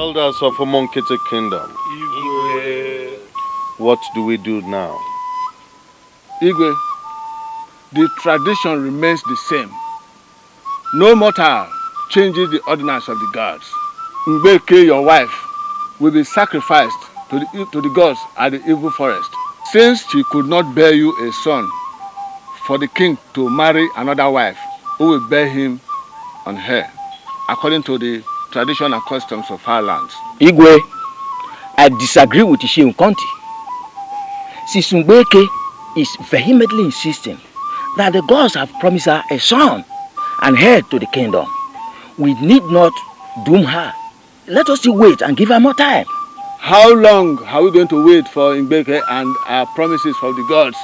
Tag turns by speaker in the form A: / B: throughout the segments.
A: Elders of Omonkete Kingdom,
B: Igwe.
A: What do we do now?
C: Igwe, the tradition remains the same. No mortal changes the ordinance of the gods. Mbeke, your wife, will be sacrificed to the gods at the evil forest. Since she could not bear you a son, for the king to marry another wife who will bear him on her, according to the tradition and customs of our lands.
D: Igwe, I disagree with Ishim Conti. Sisumbeke is vehemently insisting that the gods have promised her a son and heir to the kingdom. We need not doom her. Let us still wait and give her more time.
C: How long are we going to wait for Mbeke and our promises from the gods?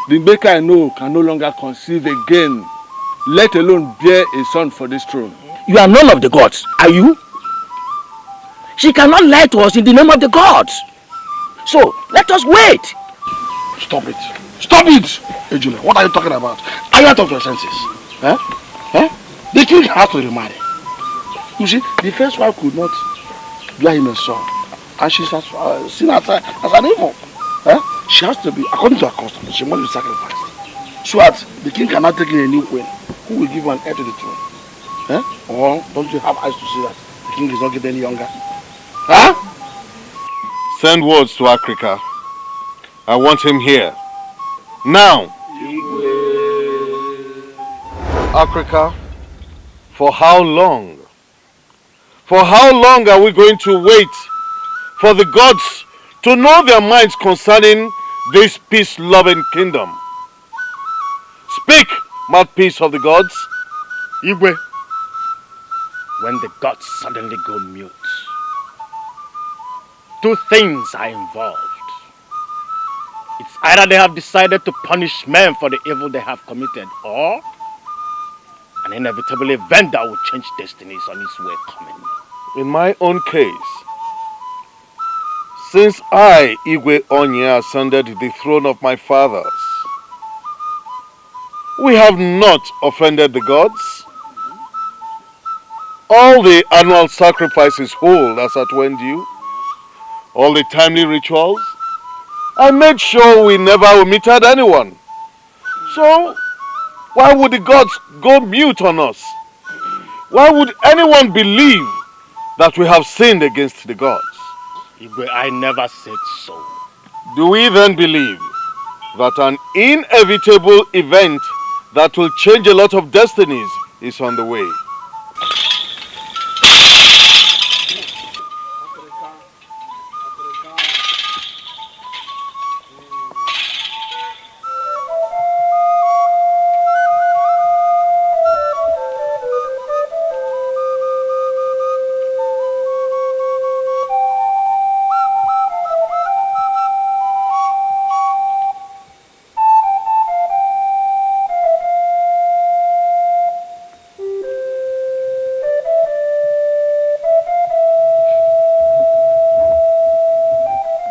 C: The Mbeke I know can no longer conceive again, let alone bear a son for this throne.
D: You are none of the gods, are you? She cannot lie to us in the name of the gods. So, let us wait.
B: Stop it. Stop it! Ejule, what are you talking about? Are you out of your senses? Huh? Huh? The king has to remarry. You see, the first wife could not bear him a son. And she's seen as an evil. Huh? She has to be, according to her custom, she must be sacrificed. So that the king cannot take in a new queen who will give an heir to the throne. Huh? Or don't you have eyes to see that the king is not getting any younger? Huh?
A: Send words to Africa. I want him here. Now! Africa, for how long? For how long are we going to wait for the gods to know their minds concerning this peace-loving kingdom? Speak, mouthpiece of the gods.
D: Igwe, when the gods suddenly go mute, two things are involved. It's either they have decided to punish men for the evil they have committed, or an inevitable event that will change destinies on its way coming.
A: In my own case, since I, Igwe Onye, ascended the throne of my fathers, we have not offended the gods. All the annual sacrifices hold as at when due, all the timely rituals, I made sure we never omitted anyone. So, why would the gods go mute on us? Why would anyone believe that we have sinned against the gods?
D: Igwe, I never said so.
A: Do we then believe that an inevitable event that will change a lot of destinies is on the way?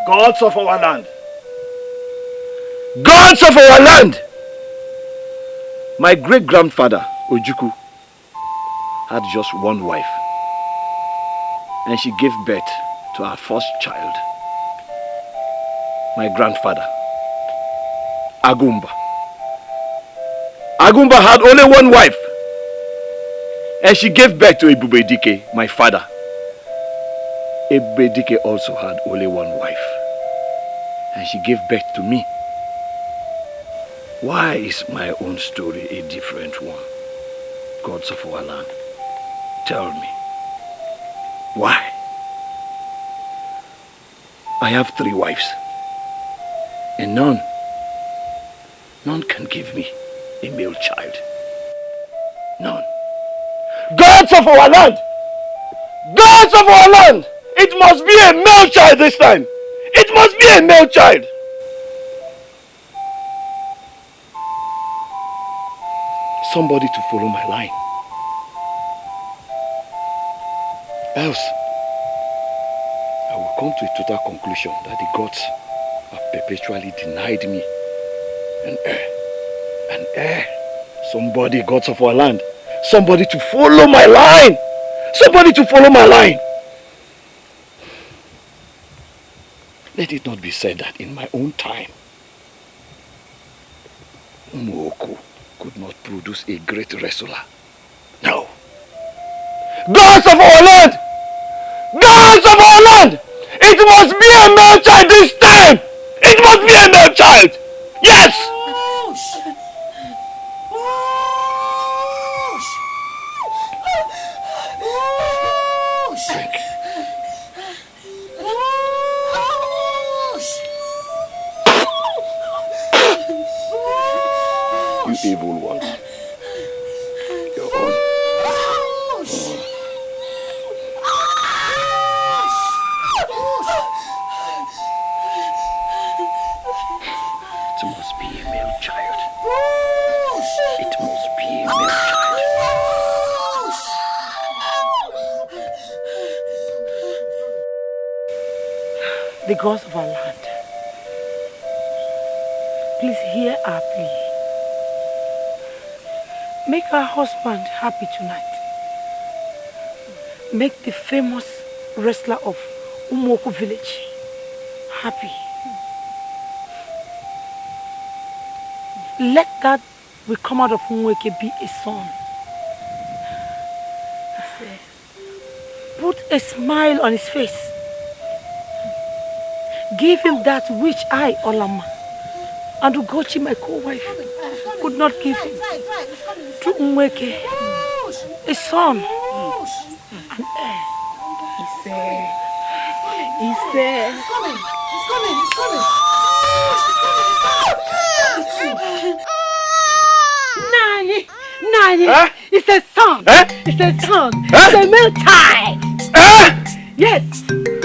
D: Gods of our land. Gods of our land! My great-grandfather, Ojuku, had just one wife. And she gave birth to our first child. My grandfather, Agumba. Agumba had only one wife. And she gave birth to ebube Dikeh, my father. ebube Dikeh also had only one wife. And she gave birth to me. Why is my own story a different one? Gods of our land, tell me. Why? I have 3 wives. And none can give me a male child. None. Gods of our land! Gods of our land! It must be a male child this time! It must be a male child! Somebody to follow my line. Else, I will come to a total conclusion that the gods have perpetually denied me an heir. Somebody, gods of our land. Somebody to follow my line. Somebody to follow my line. Let it not be said that in my own time, Umuoku could not produce a great wrestler. No. Gods of our land! Gods of our land! It must be a male child this time! It must be a male child! Yes! You evil one. Your own. It must be a male child. It must be a male child.
E: The gods of our land, please hear our plea. Make our husband happy tonight. Make the famous wrestler of Umuoku village happy. Let that will come out of Umuoku be a son. Put a smile on his face. Give him that which I, Olama, and Ugochi, my co-wife, could not give him. To Umuoku, a son, an heir. He said, he's coming. Nani, it's a son. It's a son. It's a male child. Yes.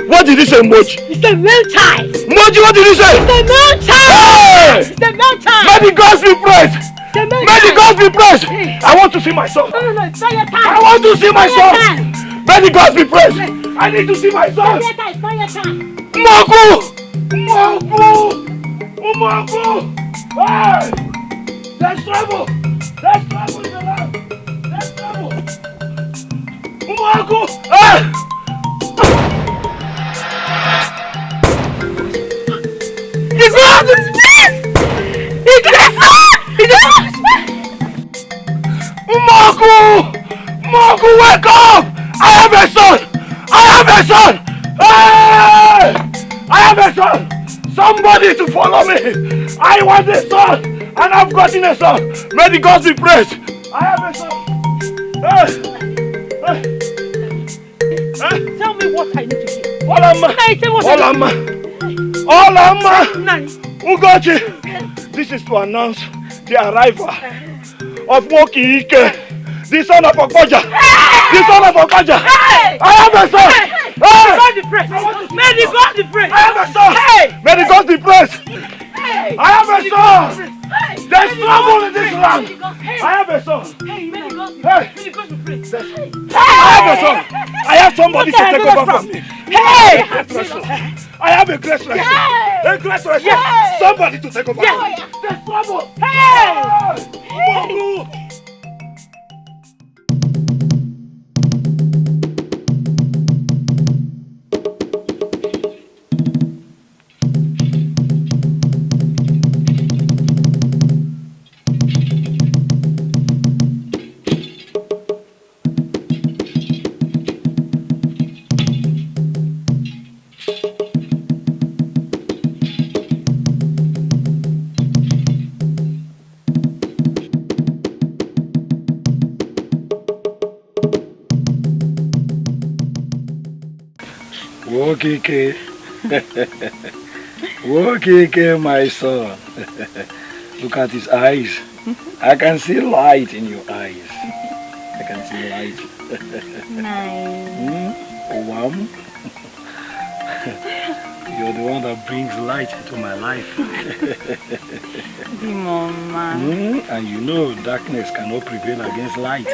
D: What did he say, Moji?
E: It's a male child.
D: Moji, what did he say?
E: It's a male child.
D: Hey!
E: It's a male child.
D: May the gods be praised. May the gods be praised.
E: Hey.
D: I want to see my son.
E: No, it's not your time.
D: I want to see my son. May the gods be praised. I need to see my son.
E: It's not your time.
D: Umuoku! Hey! There's trouble. There's trouble in the land. There's trouble. Umuoku! Hey!
E: The ground is fixed!
D: Umuoku! Umuoku, wake up! I have a son! Hey! I have a son! Somebody to follow me! I want a son! And I've gotten a son! May the gods be praised! I have a son! Hey!
E: Tell me what I need to hear.
D: Olama! Ugochi! This is to announce the arrival of Ike, the son of Okwaja! The son of Okwaja! I have a son!
E: May the God be praised!
D: I have a son! May the gods be praised! I have a son! There's trouble in this land! I have a son!
E: May the God be praised!
D: I have a son! I have somebody to take over from me! I have a great wrestler! A great wrestler! Somebody to take over from me! There's trouble! Wokike, my son. Look at his eyes. I can see light in your eyes. I can see light.
F: Nice.
D: Wam. You're the one that brings light into my life.
F: Mama.
D: And you know darkness cannot prevail against light.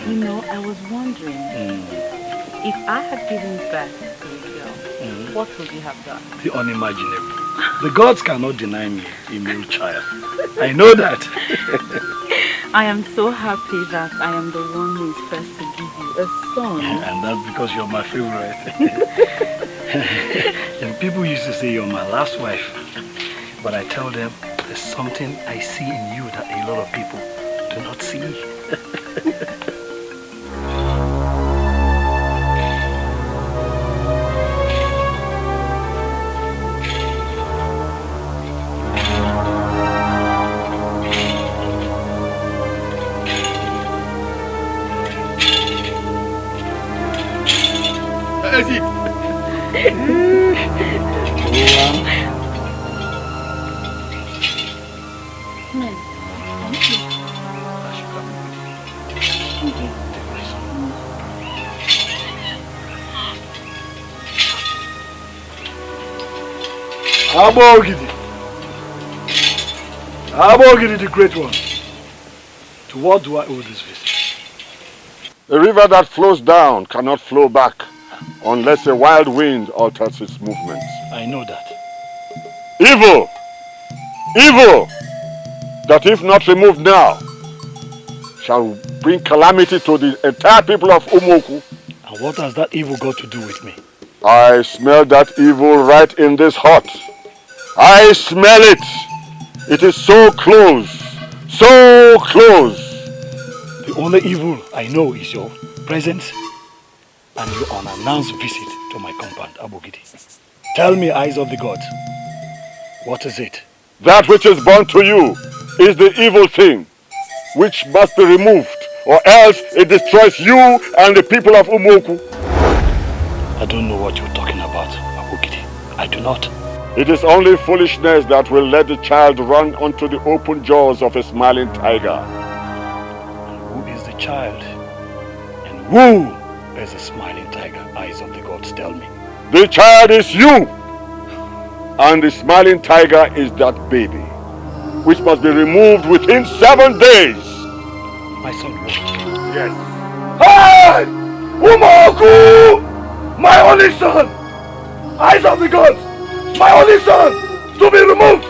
F: You know, I was wondering, if I had given birth to a girl, what would you have done?
D: The unimaginable. The gods cannot deny me a male child. I know that.
F: I am so happy that I am the one who is first to give you a son.
D: And that's because you're my favorite. And people used to say you're my last wife. But I tell them there's something I see in you that a lot of people do not see.
B: Exit. Abogidi the great one. To what do I owe this visit?
A: A river that flows down cannot flow back unless a wild wind alters its movements.
D: I know that.
A: Evil! Evil! That if not removed now, shall bring calamity to the entire people of Umuoku.
D: And what has that evil got to do with me?
A: I smell that evil right in this hut. I smell it. It is so close. So close.
D: The only evil I know is your presence and your unannounced visit to my compound, Abogidi. Tell me, eyes of the gods, what is it?
A: That which is born to you is the evil thing, which must be removed, or else it destroys you and the people of Umuoku.
D: I don't know what you're talking about, Abogidi. I do not.
A: It is only foolishness that will let the child run onto the open jaws of a smiling tiger.
D: And who is the child? And who is the smiling tiger? Eyes of the gods, tell me.
A: The child is you! And the smiling tiger is that baby, which must be removed within 7 days.
D: My son will.
A: Yes.
B: Hey! Umuoku! My only son! Eyes of the gods! My only son! To be removed!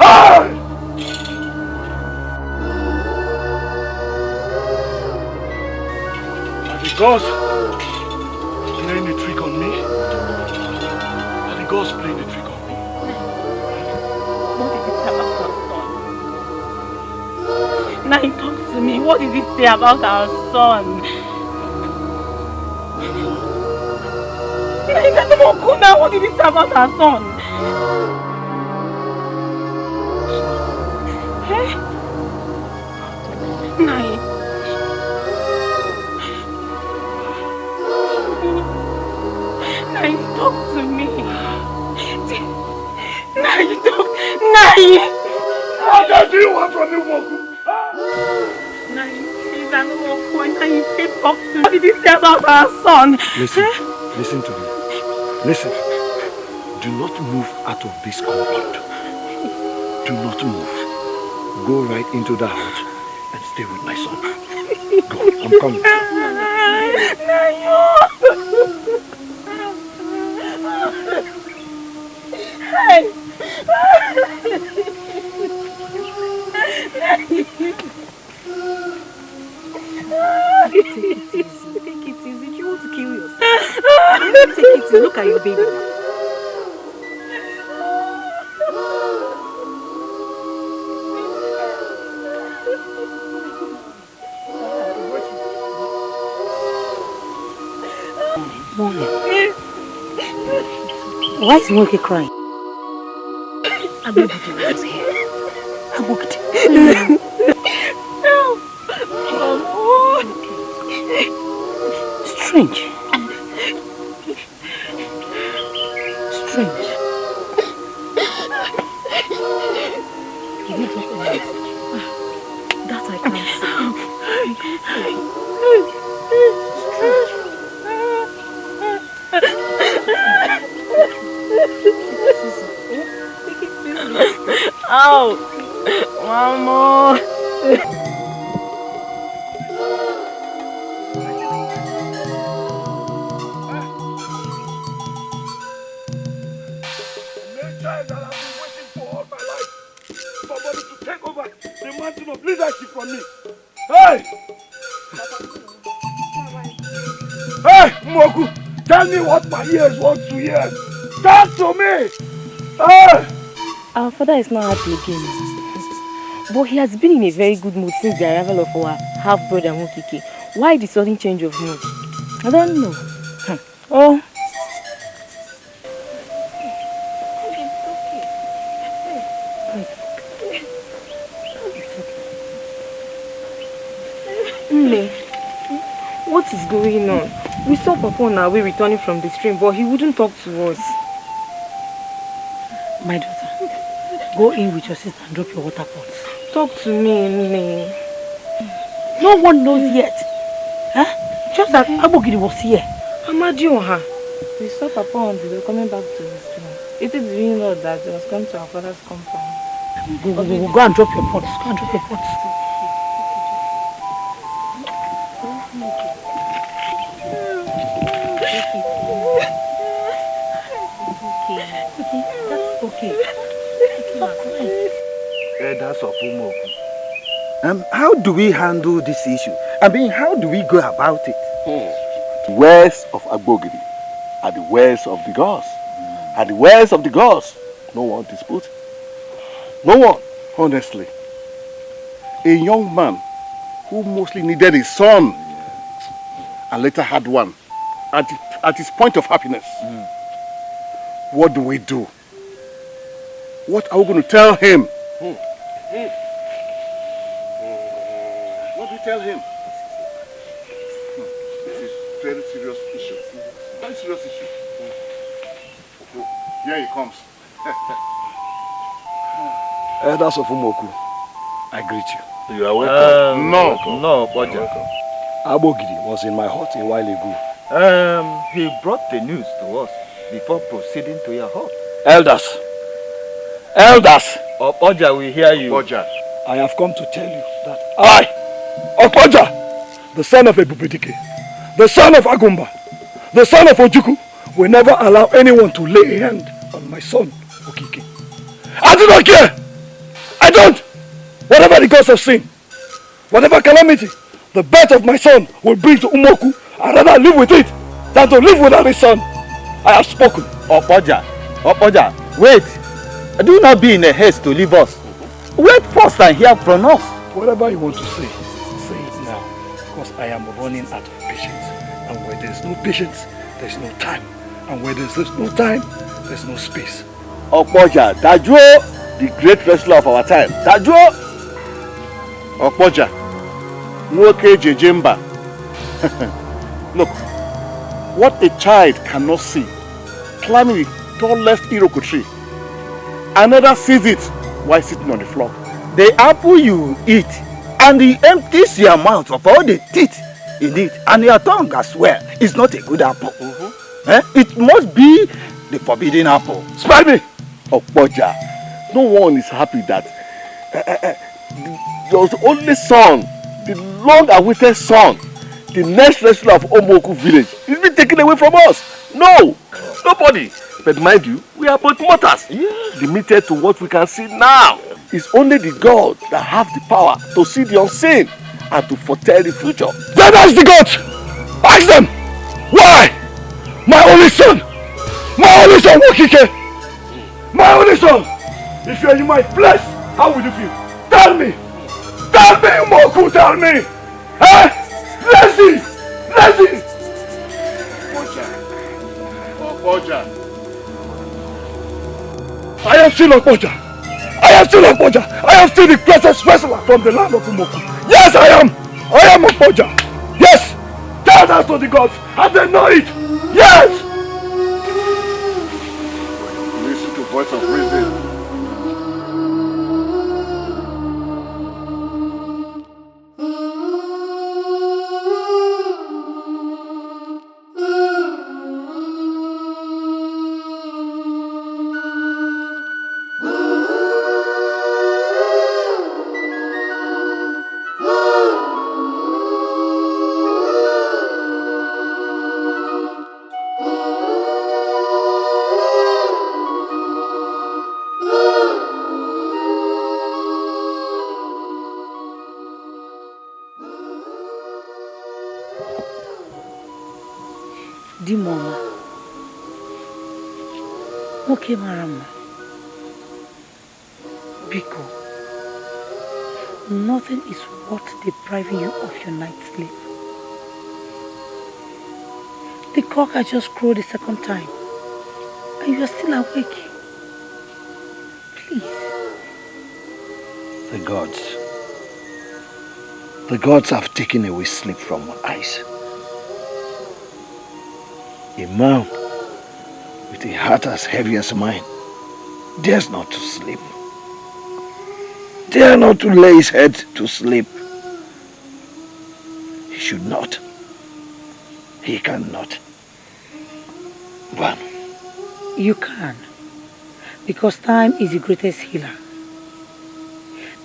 B: Hey! Are the gods playing the trick on me? Are the gods playing the trick on me?
F: What did he say about our son? Now he talks to me. What did he say about our son? Now, what did he say about our son? Hey? Nai. Nai, talk to me. Nai, talk. Nai!
B: What do you want from me, Umuoku?
F: Nai, please, I don't want to. Nai, please talk to me. What did he say about our son?
D: Listen, listen to me. Listen. Do not move out of this compound. Do not move. Go right into the house and stay with my son. Go, I'm coming.
F: Hey! Take it easy. Take it easy. Do you want to kill yourself? Take it easy. Look at your baby now.
E: Morning. Why is Monkey crying? Abogidi was here. Abogidi. Strange. Strange. Did you drop anything? That I can't see.
F: Ow! One more.
B: The child that I've been waiting for all my life. mountain of leadership from me. Hey! Hey, Moku, tell me what my ears want to hear. Talk to me! Hey!
G: Our father is not happy again. But he has been in a very good mood since the arrival of our half-brother Mokike. Why the sudden change of mood? I don't know. Oh. What is going on? We saw Papa on our way returning from the stream, but he wouldn't talk to us.
E: My daughter, go in with your sister and drop your water pots.
G: Talk to me, Nne.
E: No one knows yet. Huh? Just that Abogiri was here.
G: Amadioha. We saw Papa on the way coming back to the stream. It is really not that he was coming to our father's compound.
E: Go and drop your pots. Go and drop your pots. Okay.
H: Elders of Umoku. How do we handle this issue? I mean, how do we go about it?
A: The ways of Agbogiri are the ways of the gods. And the ways of the gods, no one disputes. No one, honestly. A young man who mostly needed a son and later had one at his point of happiness. What do we do? What are we going to tell him? What do we tell him? This is very serious issue. Very serious issue. Here he comes.
B: Elders of Umoku, I greet you.
A: You are welcome.
I: No, Boja.
B: Abogiri was in my hut a while ago.
I: He brought the news to us before proceeding to your hut.
B: Elders!
I: Boja, we hear you.
A: Boja.
B: I have come to tell you that I, Okpoja, the son of ebube Dikeh, the son of Agumba, the son of Ojuku, will never allow anyone to lay a hand on my son, Okike. I do not care! I don't! Whatever the gods have seen, whatever calamity the birth of my son will bring to Umoku, I'd rather live with it than to live without his son. I have spoken.
I: Okpoja, wait. Do not be in a haste to leave us. Wait first and hear from us.
B: Whatever you want to say it now. Because I am running out of patience. And where there's no patience, there's no time. And where there's no time, there's no space.
A: Okpoja, Dajuo, the great wrestler of our time. Dajuo! Okpoja, Nwoke Jejemba. Look, what a child cannot see, climbing the tallest Iroko tree. Another sees it while sitting on the floor.
I: The apple you eat, and it empties your mouth of all the teeth in it, and your tongue as well, is not a good apple. It must be the forbidden apple.
B: Spare me!
A: Okpoja, no one is happy that your only son, the long-awaited son, the next wrestler of Omoku village, is being taken away from us. No! Nobody! But mind you, we are but mortals. Limited to what we can see now. It's only the God that have the power to see the unseen and to foretell the future.
B: Then ask the gods! Ask them! Why? My only son! Wokike! My only son! If you are in my flesh, how will you feel? Tell me! Tell me, Moku, tell me! Eh? Lazy!
A: Okpoja.
B: I am still Okpoja. I am still the greatest wrestler from the land of Umoku. Yes, I am Okpoja. Yes! Tell that to the gods, and they know it. Yes!
A: Listen to voice of reason.
E: Di mama. Okay, Marama. Biko. Nothing is worth depriving you of your night's sleep. The cock has just crowed the second time. And you are still awake. Please.
D: The gods have taken away sleep from my eyes. A man with a heart as heavy as mine dares not to sleep. Dare not to lay his head to sleep. He should not. He cannot. But
E: you can. Because time is the greatest healer.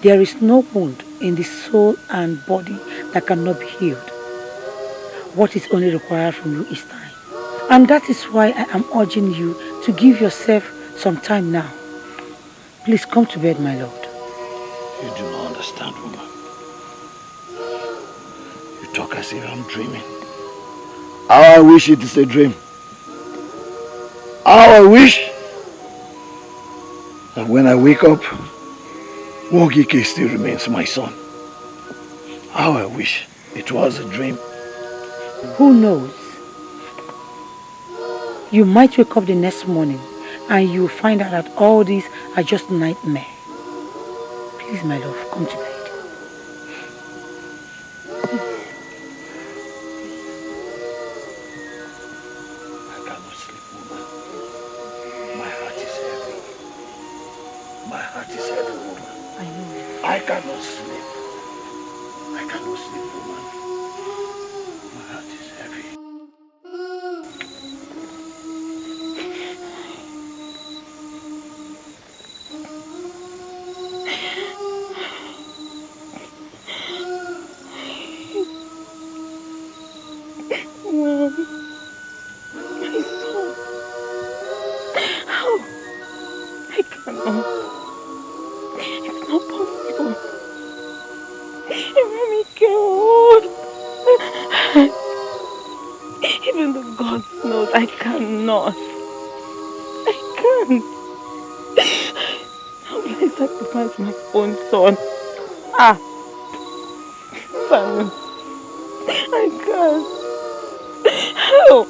E: There is no wound in the soul and body that cannot be healed. What is only required from you is time. And that is why I am urging you to give yourself some time now. Please come to bed, my lord.
D: you do not understand, woman. You talk as if I'm dreaming. How I wish it is a dream. How I wish that when I wake up, Dikeh still remains my son. How I wish it was a dream.
E: Who knows? You might wake up the next morning and you find out that all these are just nightmare. Please, my love, come to bed.
D: I cannot sleep, woman. My heart is heavy. My heart is heavy, woman.
E: I know.
D: I cannot sleep. I cannot sleep, woman. My heart is heavy.
E: Mom, my son. How? I cannot. It's not possible. Mommy, God. Even the gods knows I cannot. I can't. How will I sacrifice my own son? Simon, I can't. Help!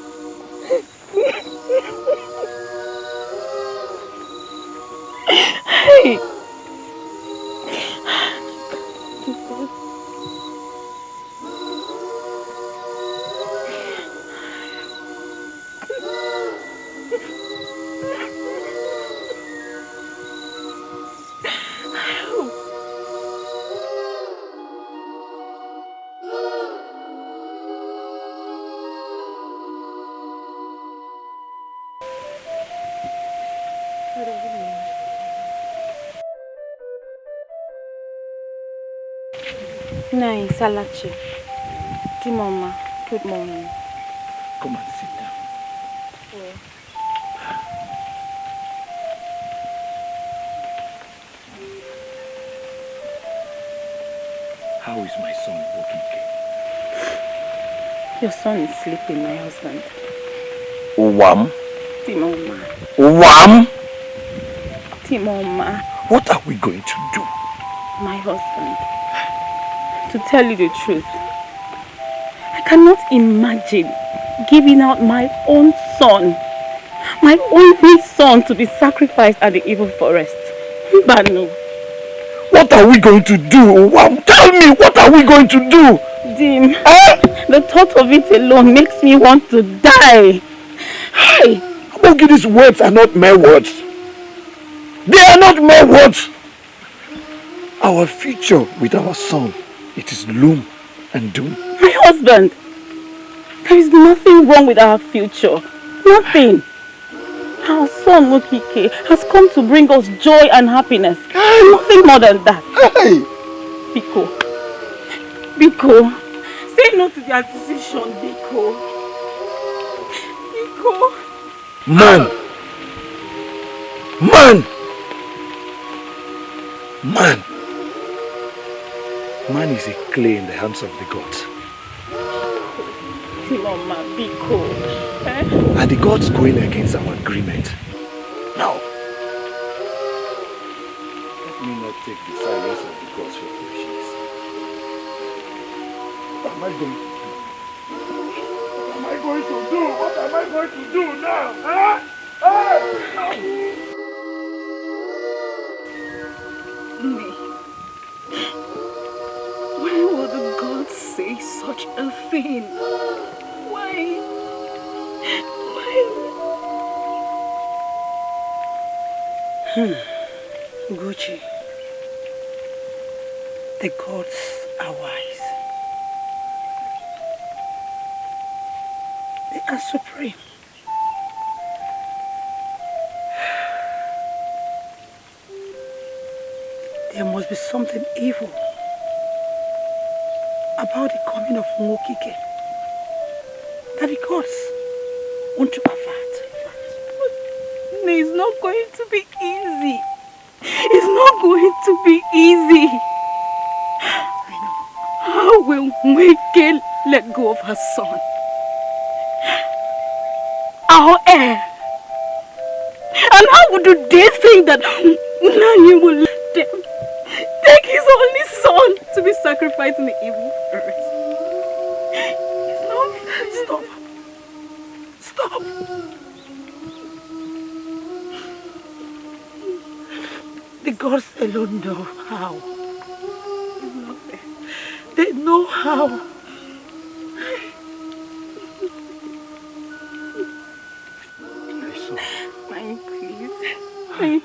E: Hey!
F: Nice, Alachi. Mama, good morning.
D: Come and sit down. How is my son Dikeh?
F: Your son is sleeping, my husband.
D: Wham?
F: Mama.
D: Wham?
F: Mama.
D: What are we going to do?
F: My husband. To tell you the truth, I cannot imagine giving out my own son, my only son, to be sacrificed at the evil forest. But no.
D: What are we going to do? Tell me, what are we going to do?
F: Dim, the thought of it alone makes me want to die.
D: Hey, these words are not mere words. They are not mere words. Our future with our son, it is loom and doom.
F: My husband, there is nothing wrong with our future. Nothing. Our son Dikeh has come to bring us joy and happiness. Nothing more than that.
D: Hey!
F: Biko, say no to their decision, Biko.
D: Man! Man is a clay in the hands of the gods.
F: Mama, Biko.
D: Are the gods going against our agreement? No. Let me not take the silence of the gods for foolishness.
B: What am I going to do? What am I going to do? What am I going to do now? Huh?
F: Nay. Why would the gods say such a thing? Why?
E: Gucci, the gods are wise. They are supreme. There must be something evil about the coming of Ngokike that the gods want to avert.
F: No, it's not going to be easy. It's not going to be easy. How will Mweke let go of her son? Our heir. And how would they think that Nani will let them take his only son to be sacrificed in the evil earth?
E: Stop. The gods alone know how. They know how.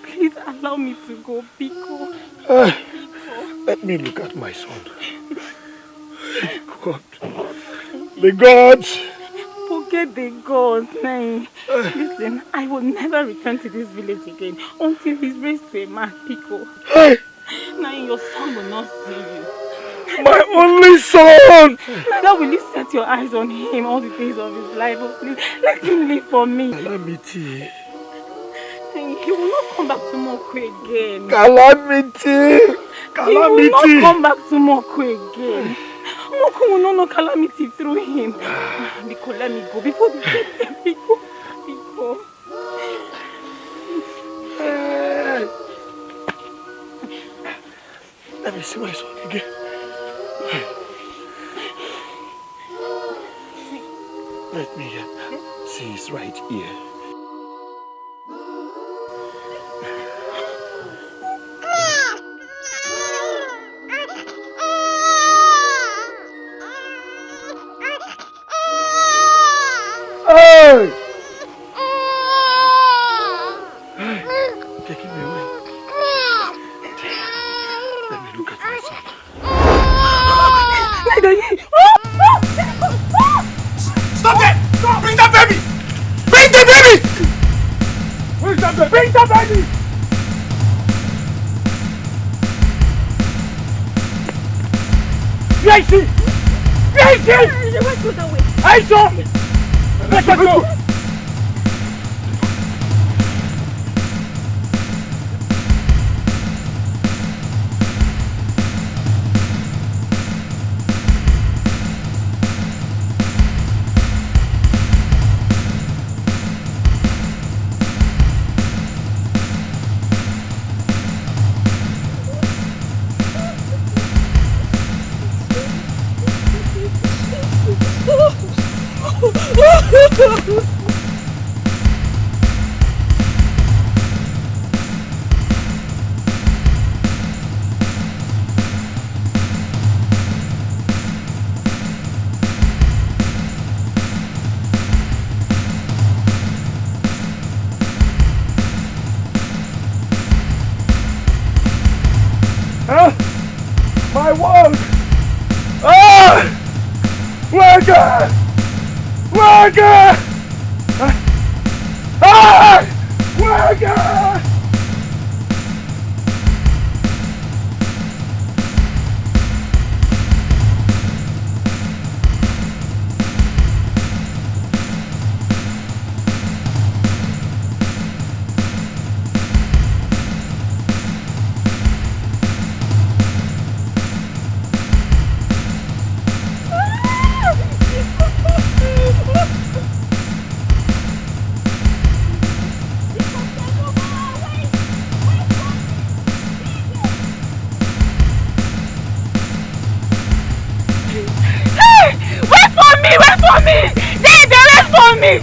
F: Please allow me to go, Biko.
B: Let me look at my son. God. The gods.
F: Forget the gods, Nai. Listen, I will never return to this village again until he's raised to a man, Biko. Nai, your son will not see you.
B: My only son!
F: Neither will you set your eyes on him all the days of his life. Oh, please, let him live for me.
B: Calamity.
F: He will not come back to Mokwe again.
B: Calamity!
F: He will not come back to Mokwe again. Mokwe will not know calamity through him. Biko, let me go before they get there. Biko.
B: Let me see my son again. Let me see his right ear. Hey! Take him away. Let me look at my son.
J: Stop it! Bring that baby! Bring the baby!
B: Where's that baby? Bring the baby! Where is she? Where is she?
F: Let's go that way.
B: Aisha! Let's go! My world! Ah! Worker! Worker! Ah! Worker!
E: me!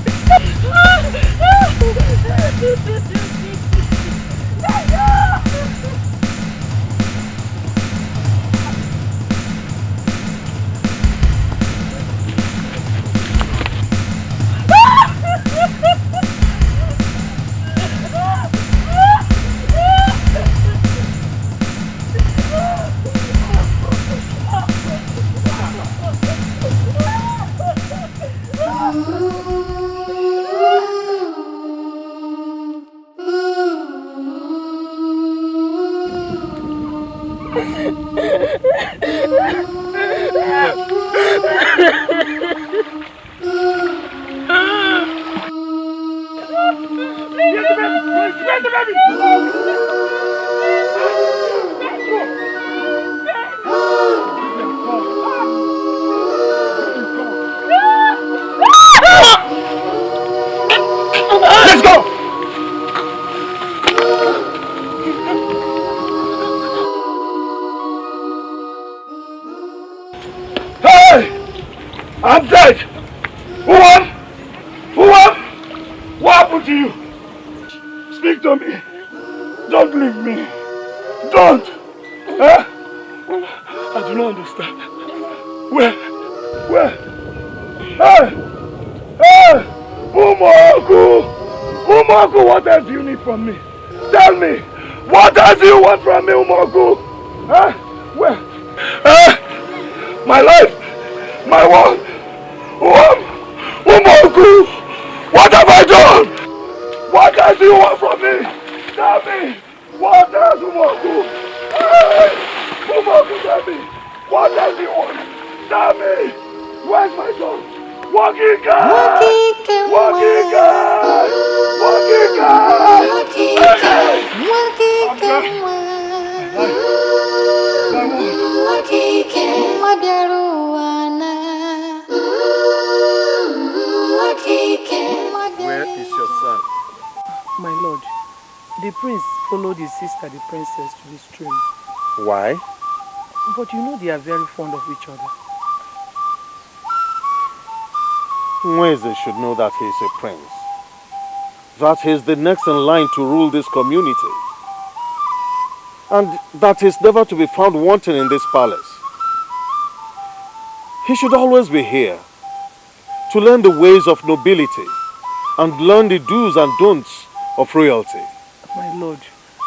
B: Let's go! Hey! I'm dead! What happened to you? Speak to me. Don't leave me. Don't! Huh? I do not understand. Where? Hey! Umoku, what else do you need from me? Tell me! What else do you want from me, Umoku? Huh? Where? My life! My world! Umoku! What have I done? What else do you want from me? Tell me! What else, Umoku? Hey! Umoku, tell me! What else do you want? Tell me! Where's my son? Walking guy! Walking guy! Walking guy!
H: Where is your son?
E: My lord, the prince followed his sister, the princess, to the stream.
H: Why?
E: But you know they are very fond of each other.
A: Mweze should know that he is a prince. That he is the next in line to rule this community. And that he is never to be found wanting in this palace. He should always be here to learn the ways of nobility and learn the do's and don'ts of royalty.
E: My lord,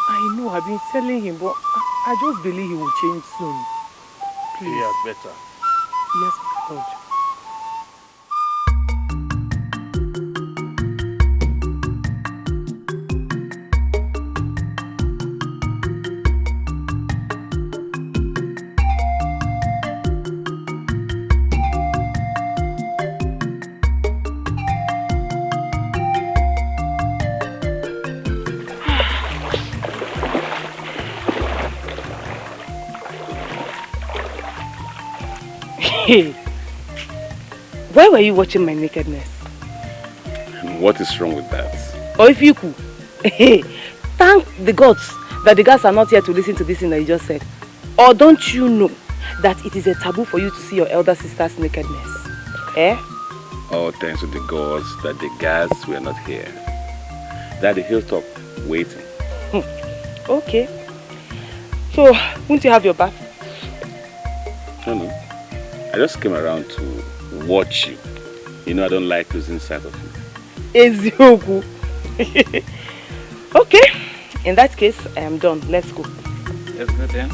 E: I know I've been telling him, but I just believe he will change soon. Please.
A: He had better.
E: Yes, my lord. Why were you watching my nakedness?
K: What is wrong with that?
E: Or if you could, thank the gods that the guys are not here to listen to this thing that you just said. Or don't you know that it is a taboo for you to see your elder sister's nakedness? Eh?
K: All thanks to the gods that the guards were not here. They're at the hilltop waiting.
E: Okay. So, won't you have your bath?
K: No. I just came around to watch you. You know I don't like losing sight of you.
E: Eziogu. Okay. In that case, I am done. Let's go.
K: Let's go then.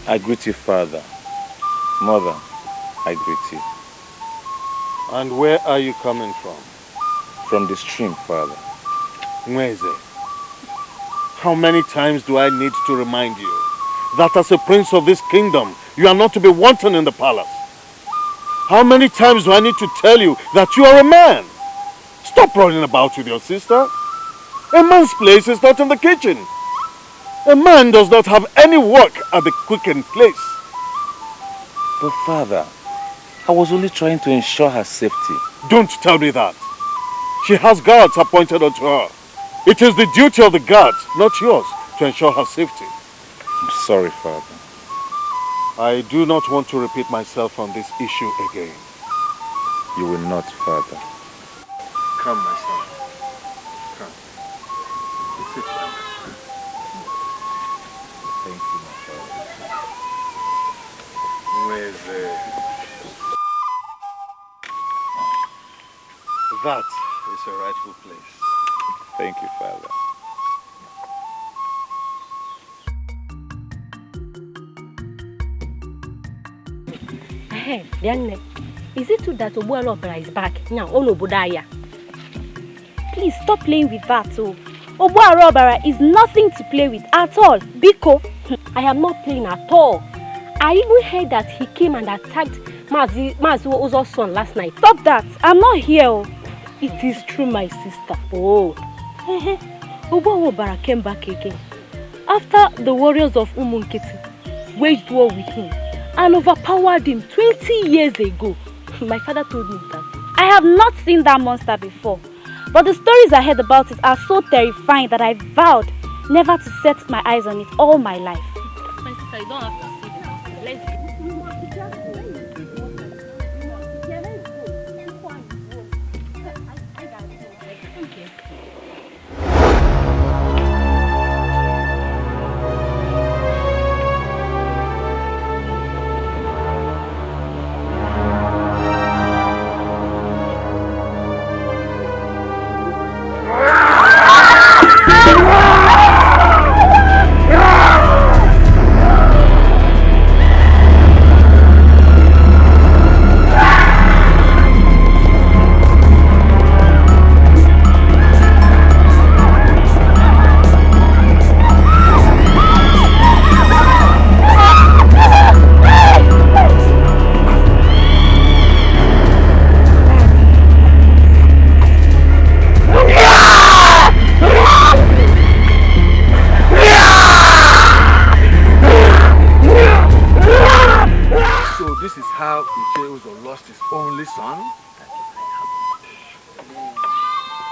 K: I greet you, Father. Mother, I greet you.
A: And where are you coming from?
K: From the stream, Father.
A: Where is it? How many times do I need to remind you that as a prince of this kingdom, you are not to be wanton in the palace? How many times do I need to tell you that you are a man? Stop running about with your sister. A man's place is not in the kitchen. A man does not have any work at the cooking place.
K: But Father, I was only trying to ensure her safety.
A: Don't tell me that. She has guards appointed unto her. It is the duty of the guards, not yours, to ensure her safety.
K: I'm sorry, Father.
A: I do not want to repeat myself on this issue again.
K: You will not, Father.
A: Come, my son. Come. Sit down.
K: Thank you, my Father.
A: Where's That is a rightful place.
K: Thank you, Father.
G: Hey, Diane, is it true that Obualobara is back now? Olobodaya.
F: Please stop playing with that. Oh, Obualobara is nothing to play with at all. Biko,
G: I am not playing at all. I even heard that he came and attacked Mazi Ozo's son last night.
F: Stop that. I'm not here. Oh.
G: It is true, my sister. Oh. Obualobara came back again after the warriors of Umunkiti waged war with him and overpowered him 20 years ago. My father told me that.
F: I have not seen that monster before, but the stories I heard about it are so terrifying that I vowed never to set my eyes on it all my life.
G: My sister, you don't have to see the monster. Let's go.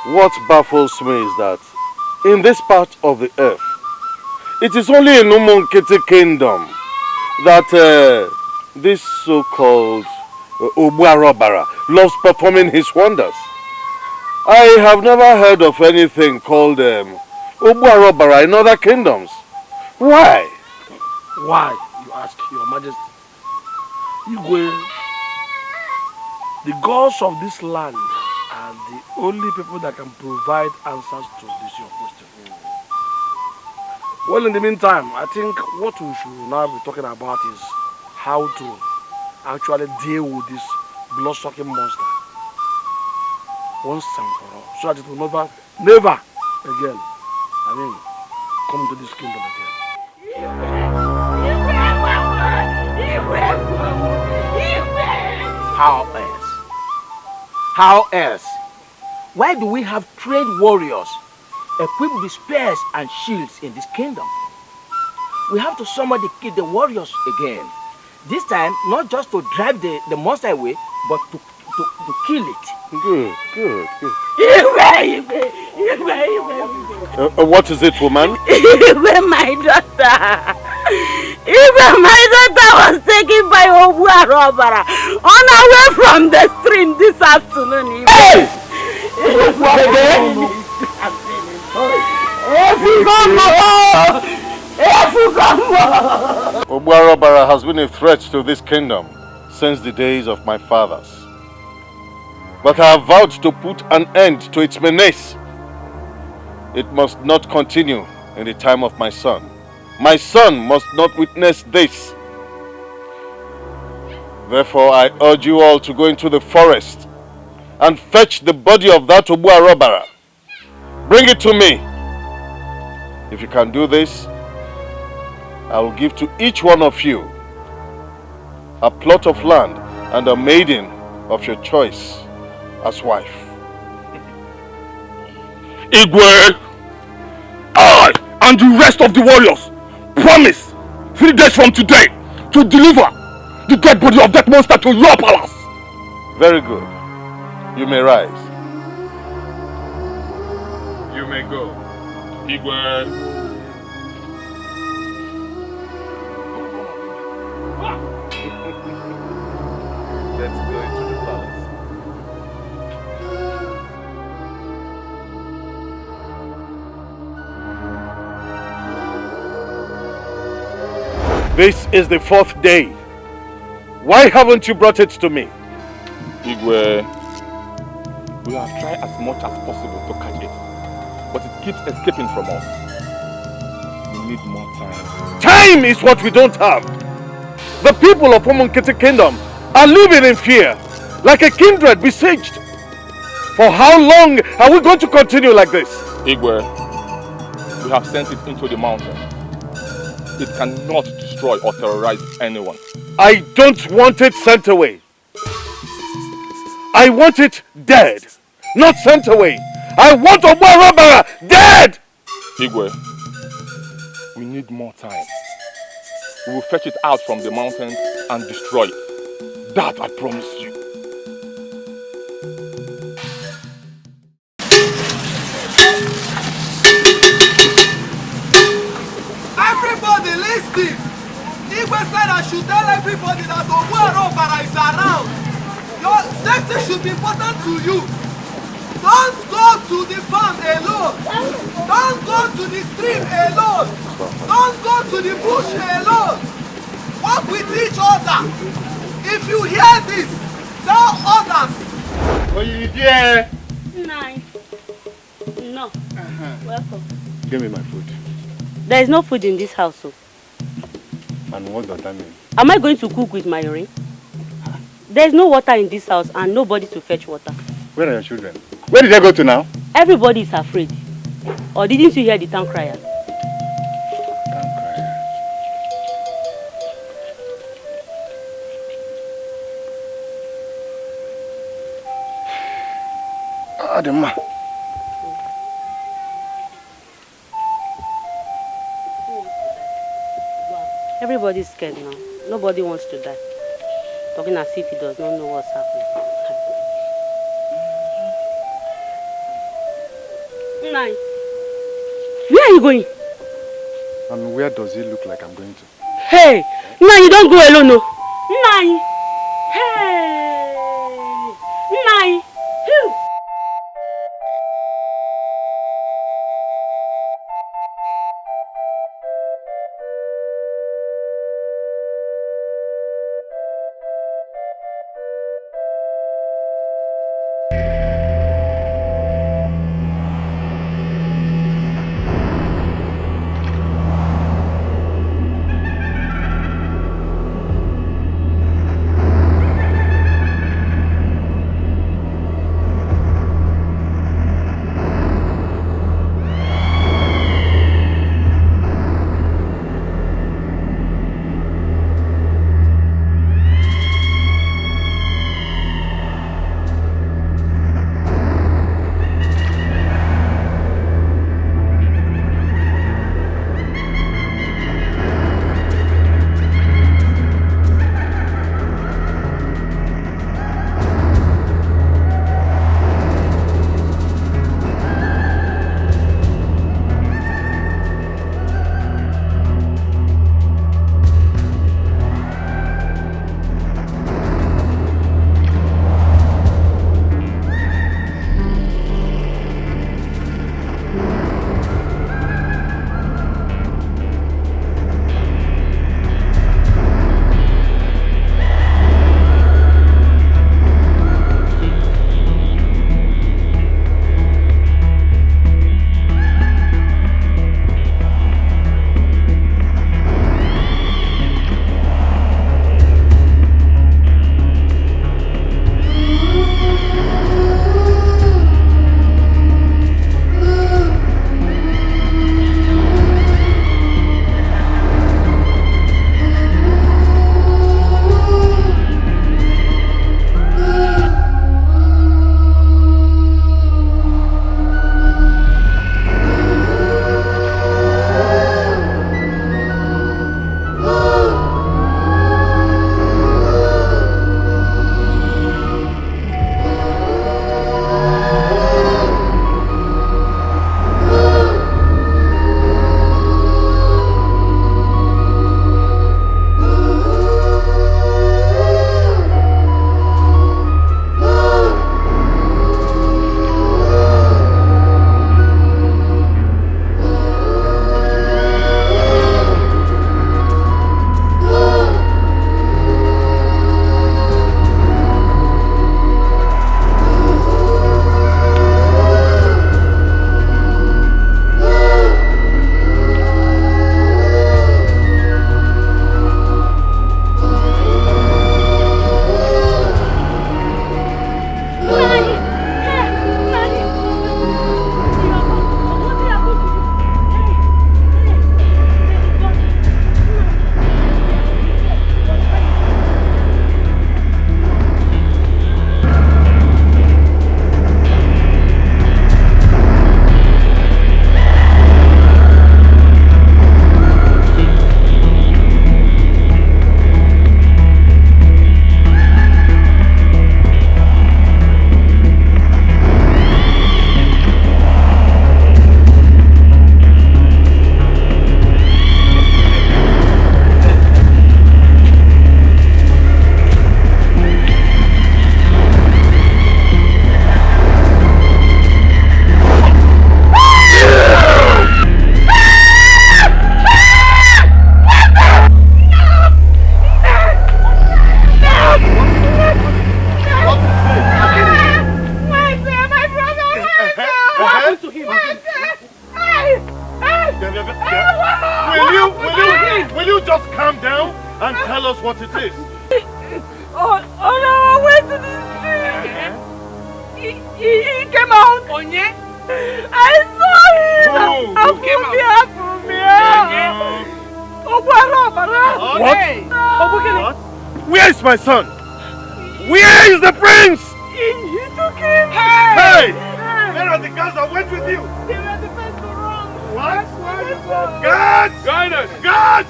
A: What baffles me is that in this part of the earth, it is only in Umunkiti kingdom that this so-called Obualobara loves performing his wonders. I have never heard of anything called Obualobara in other kingdoms. Why?
B: Why, you ask, Your Majesty? Igwe, the gods of this land are the only people that can provide answers to this your question. Well, in the meantime, I think what we should now be talking about is how to actually deal with this blood-sucking monster once and for all, so that it will never again, come to this kingdom again.
I: How else? How else? Why do we have trained warriors equipped with spears and shields in this kingdom? We have to summon the warriors again. This time, not just to drive the monster away, but to kill it.
A: Good. What is it, woman?
F: My daughter. Even my daughter was taken by Obualobara on her way from the stream this afternoon.
I: Hey!
A: Obualobara has been a threat to this kingdom since the days of my fathers. But I have vowed to put an end to its menace. It must not continue in the time of my son. My son must not witness this. Therefore, I urge you all to go into the forest and fetch the body of that Obua robber. Bring it to me. If you can do this, I will give to each one of you a plot of land and a maiden of your choice as wife.
B: Igwe, I and the rest of the warriors promise 3 days from today to deliver the dead body of that monster to your palace.
A: Very good. You may rise.
J: You may go. Igwe.
A: Let's go into the palace. This is the 4th day. Why haven't you brought it to me?
J: Igwe, we have tried as much as possible to catch it, but it keeps escaping from us. We need more time.
A: Time is what we don't have. The people of Omonkete Kingdom are living in fear, like a kindred besieged. For how long are we going to continue like this?
J: Igwe, we have sent it into the mountain. It cannot destroy or terrorize anyone.
A: I don't want it sent away. I want it dead, not sent away. I want Obua robber dead!
J: Igwe, we need more time. We will fetch it out from the mountain and destroy it. That I promise you.
L: Everybody listen! Igwe said I should tell everybody that Obua robber is around. Your safety should be important to you. Don't go to the farm alone. Don't go to the stream alone. Don't go to the bush alone. Work with each other. If you hear this, tell others.
H: Oh, you dear.
F: Nice. No. Welcome.
H: Give me my food.
F: There is no food in this house. So.
H: And what does that mean?
F: Am I going to cook with my ring? There is no water in this house and nobody to fetch water.
H: Where are your children? Where did they go to now?
F: Everybody is afraid. Or didn't you hear the town crier?
H: Town crier. Adema.
F: Everybody is scared now. Nobody wants to die. Talking as if he does not know what's happening. Nine. Where are you going?
H: And where does it look like I'm going to?
F: Hey! Nine, you don't go alone, no. Nine! Hey! Nine! Phew!
A: Will you just calm down and tell us what it is?
E: Oh no, wait to this thing. He came out. Onye? I saw him. How came out?
A: What? Where is my son? Where is the prince?
E: He took him.
A: Hey! Where are the girls that went with you?
E: They were the first to run.
A: What? Guards! Guards!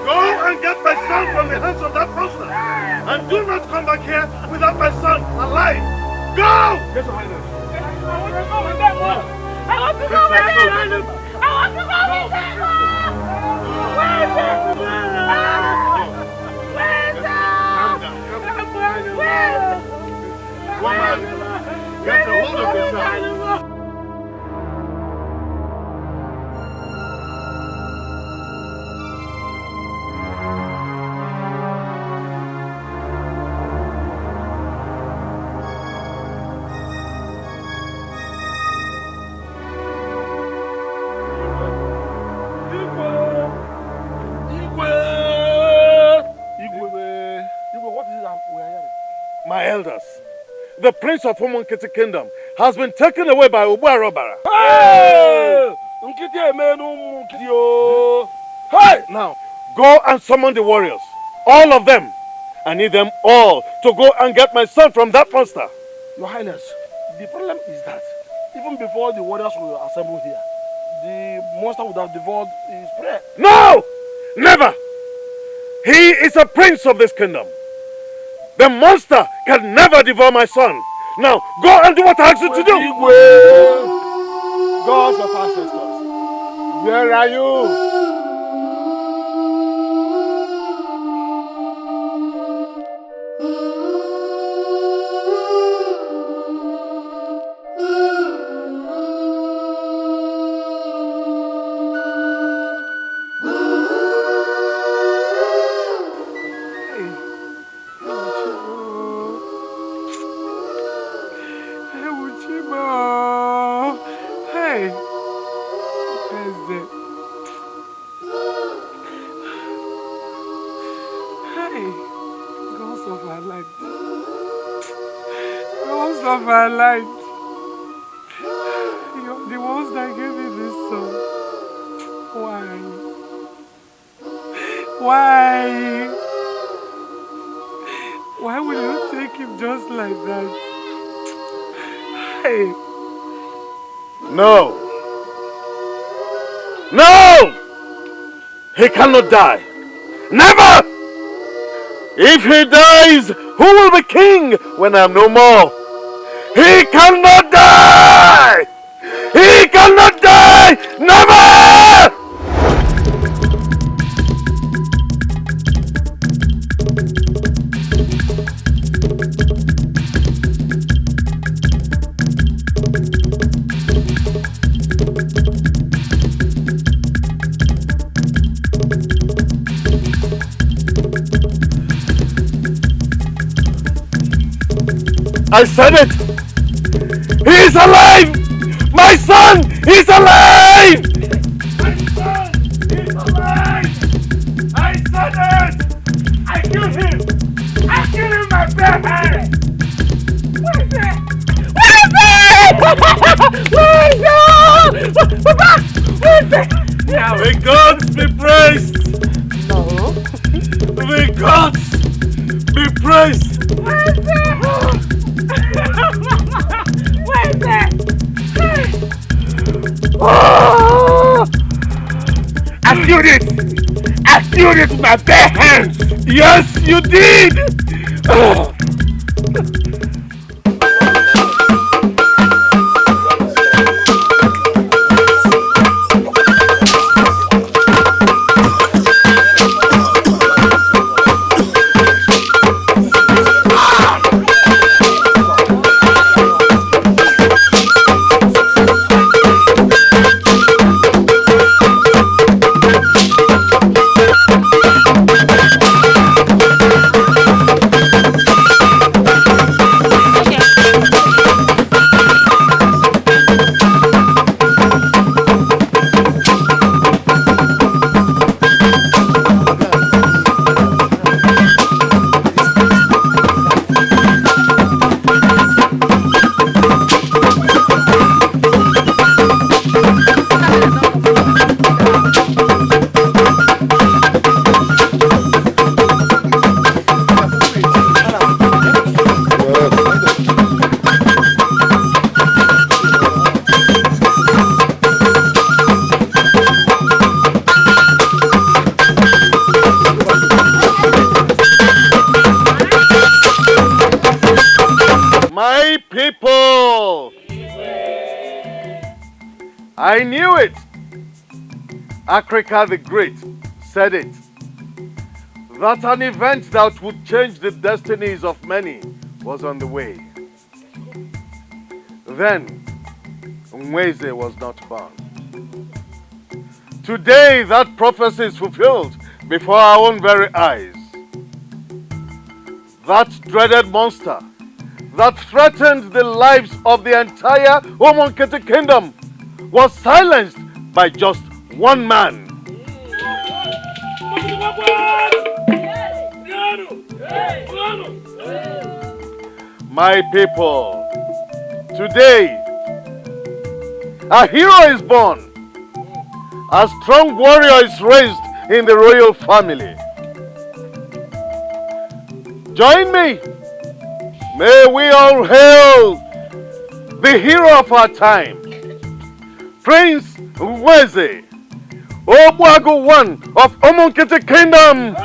A: Go and get my son from the hands of that monster. And do not come back here without my son alive. Go!
E: Yes, Your Highness. I want to go with them. I want to go with them. I want to go with them. Where is it?
A: Woman, get a hold of yourself. My elders, the prince of Umunkiti Kingdom has been taken away by Obuarobara. Hey! Hey! Now, go and summon the warriors. All of them. I need them all to go and get my son from that monster.
B: Your Highness, the problem is that even before the warriors will assemble here, the monster would have devoured his prey.
A: No! Never! He is a prince of this kingdom. The monster can never devour my son. Now, go and do what I asked you to do.
C: Gods of ancestors, where are you?
M: My life. You're the ones that gave me this song. Why? Why would you take him just like that? Hey.
A: No. No! He cannot die. Never! If he dies, who will be king when I am no more? He cannot die! He cannot die! Never! I said it! He's alive! My son is alive! My son is alive! I said it! I killed him! I killed him with my bare hands! Where is it? Where is it? Where is it? Papa! Where is it? The gods be praised! No. The gods be praised!
E: Where is it? Where is it?
A: Oh! I killed it! I killed it with my bare hands! Yes, you did! Oh. I knew it. Africa the Great said it. That an event that would change the destinies of many was on the way. Then, Mweze was not born. Today, that prophecy is fulfilled before our own very eyes. That dreaded monster that threatened the lives of the entire Omonkete kingdom was silenced by just one man. My people, today, a hero is born. A strong warrior is raised in the royal family. Join me. May we all hail the hero of our time, Prince Mweze, Obwago I of Omonkete Kingdom.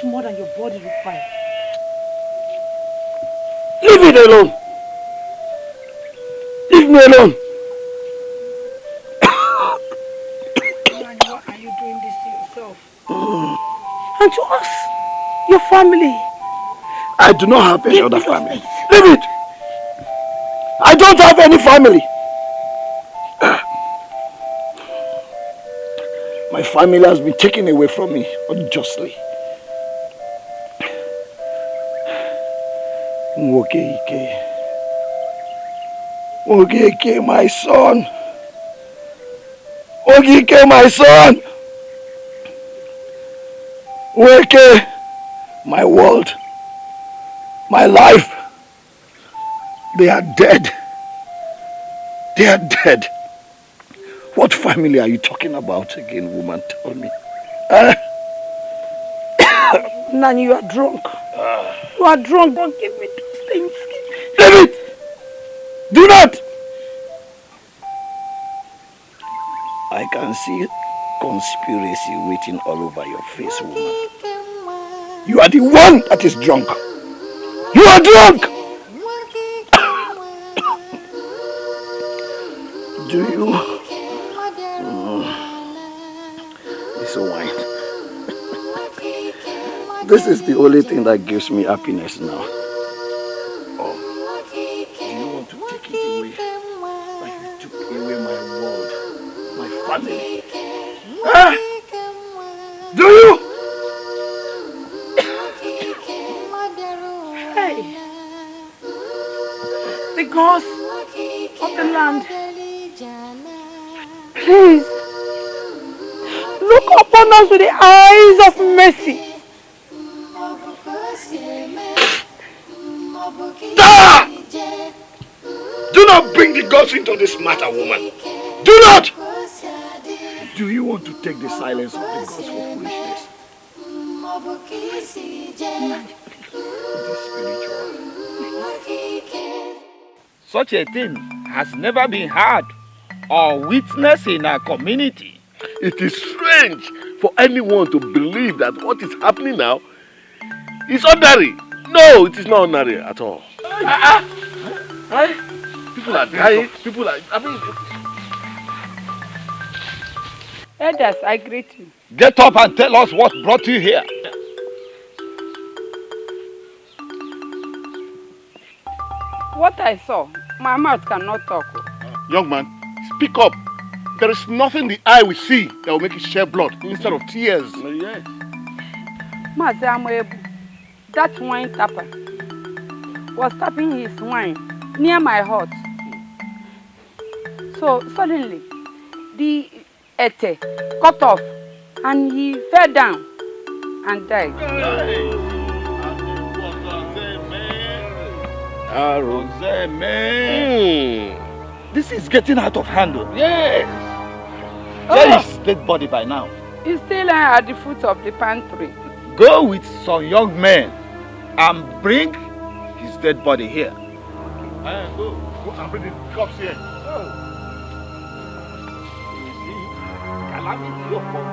E: More than your body requires.
B: Leave it alone. Leave me alone.
E: Man, why are you doing this to yourself? And to us, your family.
B: I do not have any other family. Leave it. I don't have any family. My family has been taken away from me unjustly. Ogike, my son. Ogike, my son. Ogike, my world, my life. They are dead. They are dead. What family are you talking about again, woman? Tell me.
E: Nani, you are drunk. You are drunk. Don't give me those things.
B: Leave it! Do not! I can see conspiracy written all over your face, woman. You are the one that is drunk. You are drunk! Do you? This wine. This is the only thing that gives me happiness now. Oh, do you want to take it away? Like you took away my world, my family? Ah! Do you?
E: Hey! The gods of the land, please look upon us with the eyes of mercy.
B: Ah! Do not bring the gods into this matter, woman. Do not! Do you want to take the silence of the gods for foolishness?
I: Such a thing has never been heard or witnessed in our community.
A: It is strange for anyone to believe that what is happening now is ordinary. No, it is not ordinary at all. People are dying. People are.
F: Elders, I greet you.
I: Get up and tell us what brought you here.
F: What I saw, my mouth cannot talk.
B: Young man, speak up. There is nothing the eye will see that will make it shed blood instead of tears.
C: Yes.
N: That wine tapper was tapping his wine near my hut. So suddenly, the ete cut off and he fell down and died.
I: This is getting out of hand.
B: Yes.
I: Where is dead body by now?
N: He's still at the foot of the pantry.
I: Go with some young men and bring his dead body here.
B: Go and bring the cops here.
I: You see, calamity upon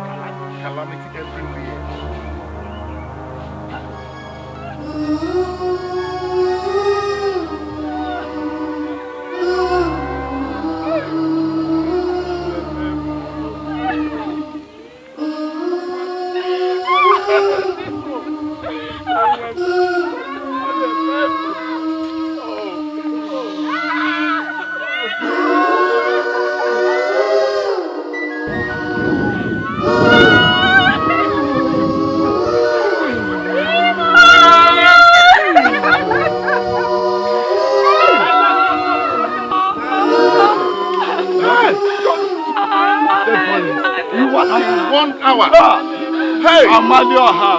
I: calamity everywhere.
B: Hey!
C: Amalioha.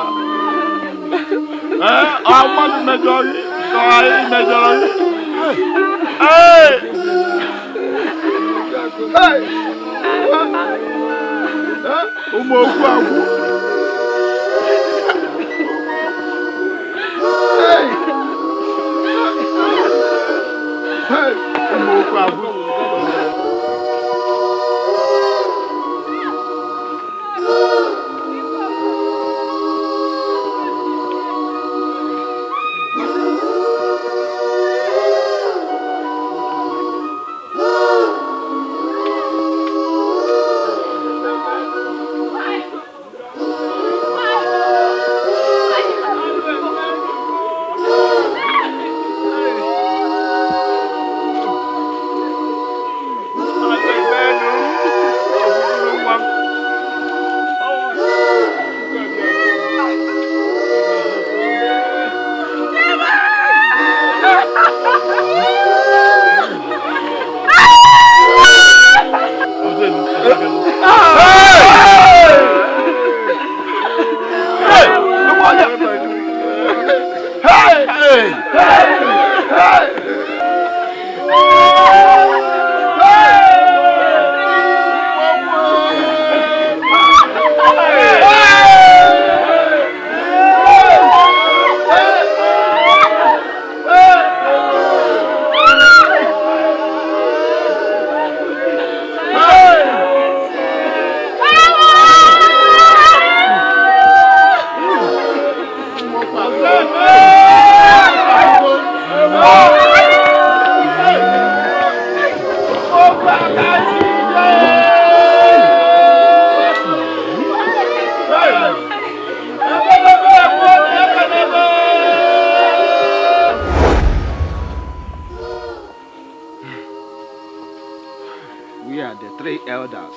C: Amali Majori.
B: Hey! Hey! Umokuagu. Hey! Hey! Umokuagu.
I: We are the three elders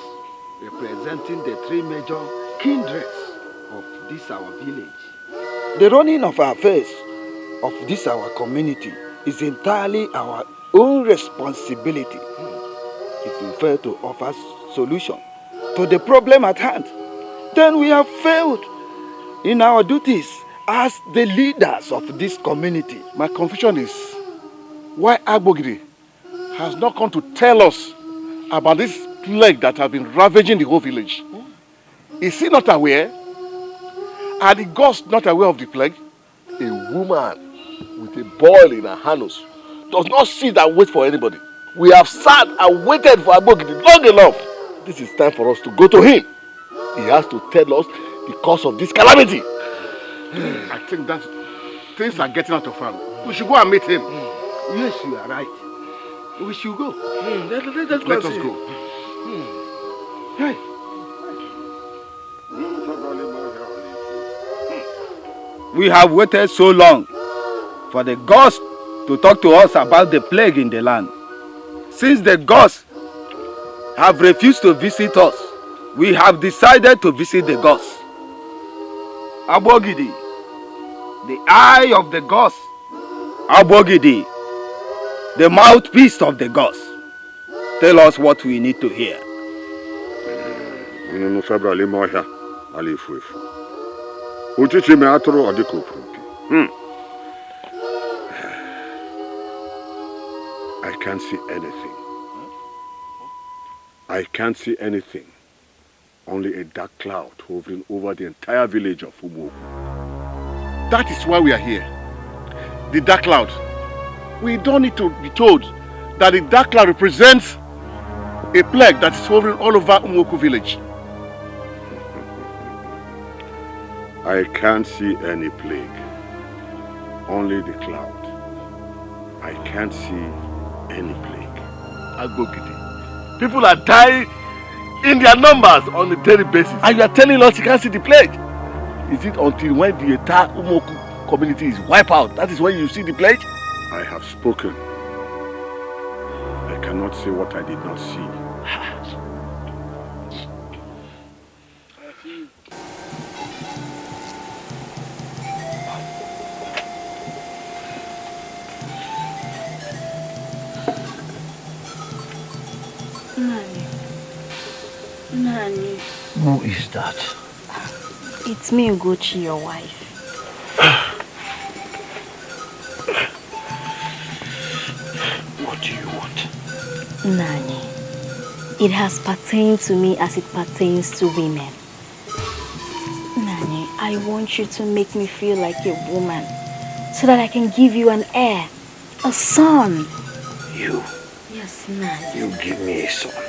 I: representing the three major kindreds of this our village. The running of our affairs of this our community is entirely our own responsibility. If we fail to offer solution to the problem at hand, then we have failed in our duties as the leaders of this community.
B: My confusion is why Agbogiri has not come to tell us about this plague that has been ravaging the whole village. Is he not aware? Are the gods not aware of the plague?
A: A woman with a boil in her harness does not sit and wait for anybody. We have sat and waited for Agbogiri long enough. This is time for us to go to him. He has to tell us the cause of this calamity.
B: I think that things are getting out of hand. We should go and meet him.
I: Yes, you are right. We should go.
B: Let us go.
I: Hey. We have waited so long for the gods to talk to us about the plague in the land. Since the gods have refused to visit us, we have decided to visit the gods. Abogidi, the eye of the gods. Abogidi, the mouthpiece of the gods. Tell us what we need to hear.
A: I can't see anything. I can't see anything. Only a dark cloud hovering over the entire village of Umo.
C: That is why we are here. The dark cloud. We don't need to be told that the dark cloud represents a plague that is hovering all over Umoku village.
A: I can't see any plague. Only the cloud. I can't see any plague.
C: Agogidi. People are dying in their numbers on a daily basis. And you are telling us you can't see the plague? Is it until when the entire Umoku community is wiped out, that is when you see the plague?
A: I have spoken. I cannot say what I did not see.
F: Nani.
D: Who is that?
F: It's me, Ugochi, your wife.
D: What do you want?
F: Nani, it has pertained to me as it pertains to women. Nani, I want you to make me feel like a woman so that I can give you an heir, a son.
D: You?
F: Yes, Nani.
D: You give me a son.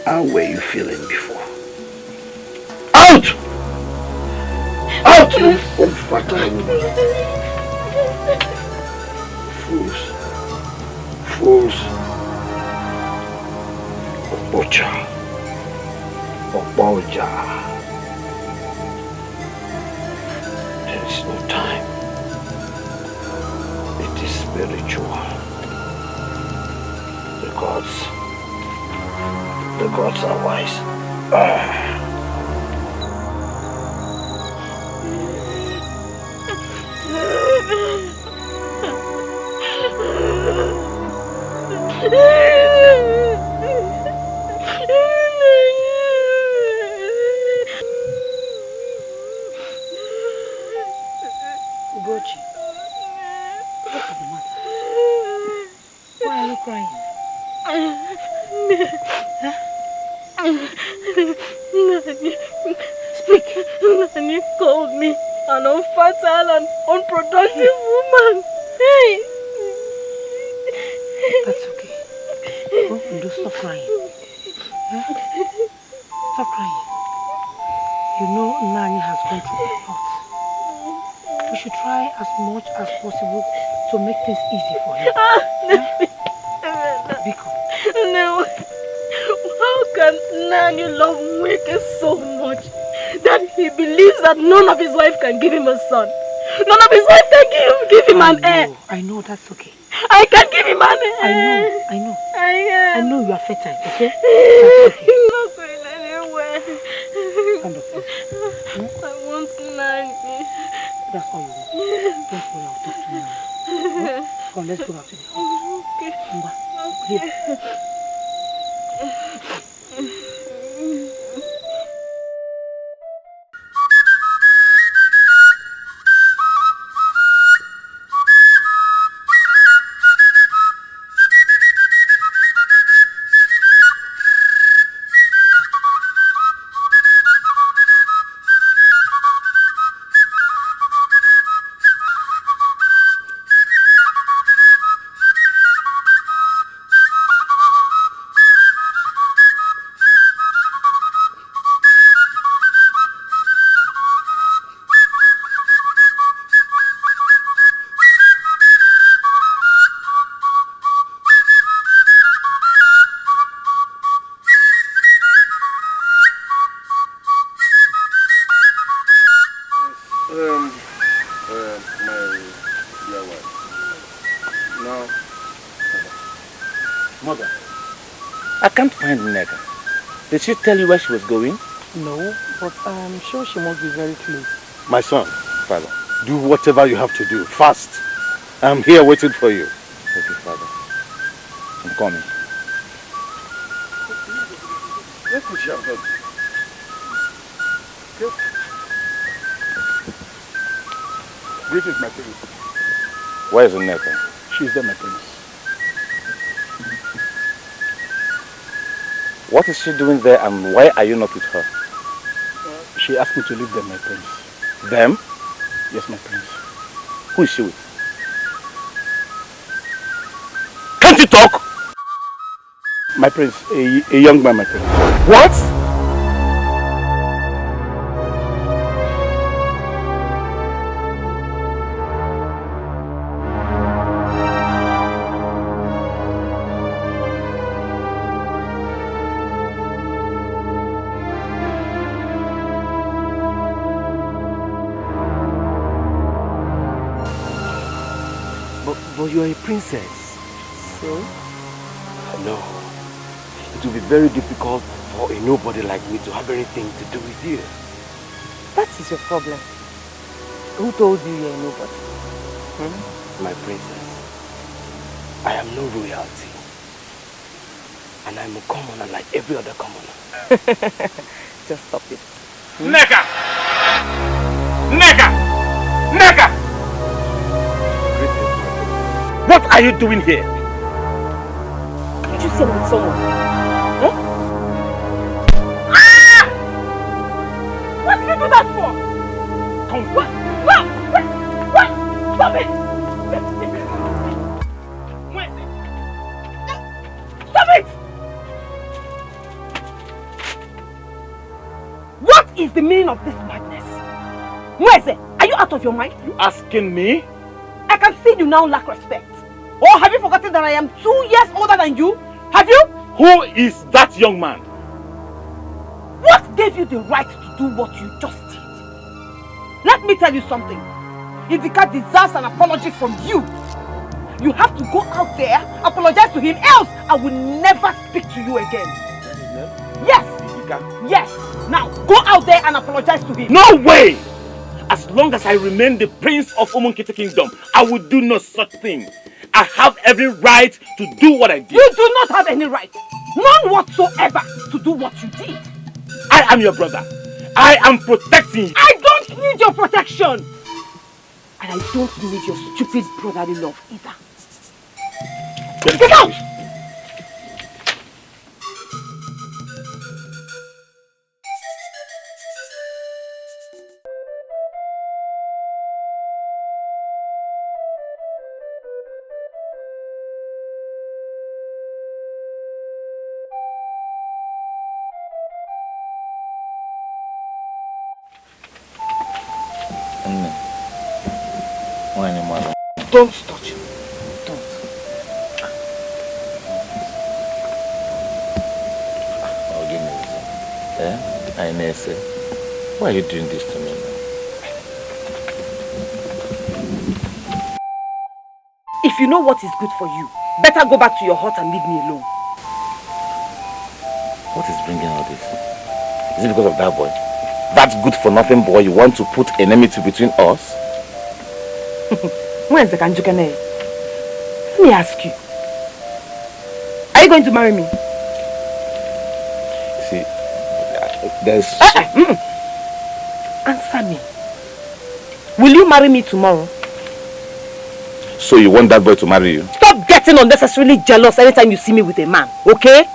D: How were you feeling before?
B: Out! Out, you
D: fools. Fools. Obocha. Oboja. There is no time. It is spiritual. The gods are wise.
E: Ugochi, what is the matter? Why are you crying?
F: Nani, speak. Nani called me an unfertile and unproductive woman. Hey.
E: That's okay. Go and do stop crying. Huh? Stop crying. You know Nani has gone through a lot. We should try as much as possible to make things easy for you. Biko.
F: No. How can Nani love Mweke so much that he believes that none of his wife can give him a son? None of his wife can give him an heir.
E: I know, that's okay.
F: I can give him an heir.
E: I know you are fertile, okay? That's okay.
F: He's not going anywhere.
E: Stand up, please.
F: I want Nani.
E: That's all you want. Don't worry, I'll talk to you now. Come, let's go back to the house.
F: Okay.
E: Here.
K: I can't find Nneka. Did she tell you where she was going?
E: No, but I'm sure she must be very close.
A: My son,
K: Father.
A: do whatever you have to do, fast. I'm here waiting for you.
K: Okay, Father. I'm coming.
B: Where could she have gone? Greetings, my prince.
K: Where is Nneka?
B: She's there, my prince.
K: What is she doing there and why are you not with her?
B: She asked me to leave them, my prince.
K: Them?
B: Yes, my prince.
K: Who is she with? Can't you talk?
B: My prince, a young man, my prince.
K: What?
H: But you are a princess.
E: So?
H: No. It will be very difficult for a nobody like me to have anything to do with you.
G: That is your problem. Who told you you're a nobody?
H: My princess, I am no royalty. And I'm a commoner like every other commoner.
G: Just stop it.
K: Nneka! Nneka! Nneka! What are you doing here?
G: Did you say with someone? Huh?
N: Ah! What did you do that for?
K: Come.
N: What? Stop it! Stop it! What is the meaning of this madness? Mweze, are you out of your mind?
K: You asking me?
N: I can see you now lack respect. Or have you forgotten that I am 2 years older than you? Have you?
K: Who is that young man?
N: What gave you the right to do what you just did? Let me tell you something. If Dikeh deserves an apology from you, you have to go out there, apologize to him, else I will never speak to you again. Yes! Yes! Now, go out there and apologize to him.
K: No way! As long as I remain the prince of Umunkiti Kingdom, I will do no such thing. I have every right to do what I did.
N: You do not have any right, none whatsoever, to do what you did.
K: I am your brother. I am protecting you.
N: I don't need your protection. And I don't need your stupid brotherly love either. Get out!
B: Don't touch him. Don't.
K: Oh, give me this. Eh? I may say. Why are you doing this to me now?
N: If you know what is good for you, better go back to your hut and leave me alone.
K: What is bringing all this? Is it because of that boy? That good for nothing boy, you want to put enmity between us?
N: When's the Kanjukene? Let me ask you. Are you going to marry me?
K: See, there's...
N: Answer me. Will you marry me tomorrow?
K: So you want that boy to marry you?
N: Stop getting unnecessarily jealous anytime you see me with a man, okay?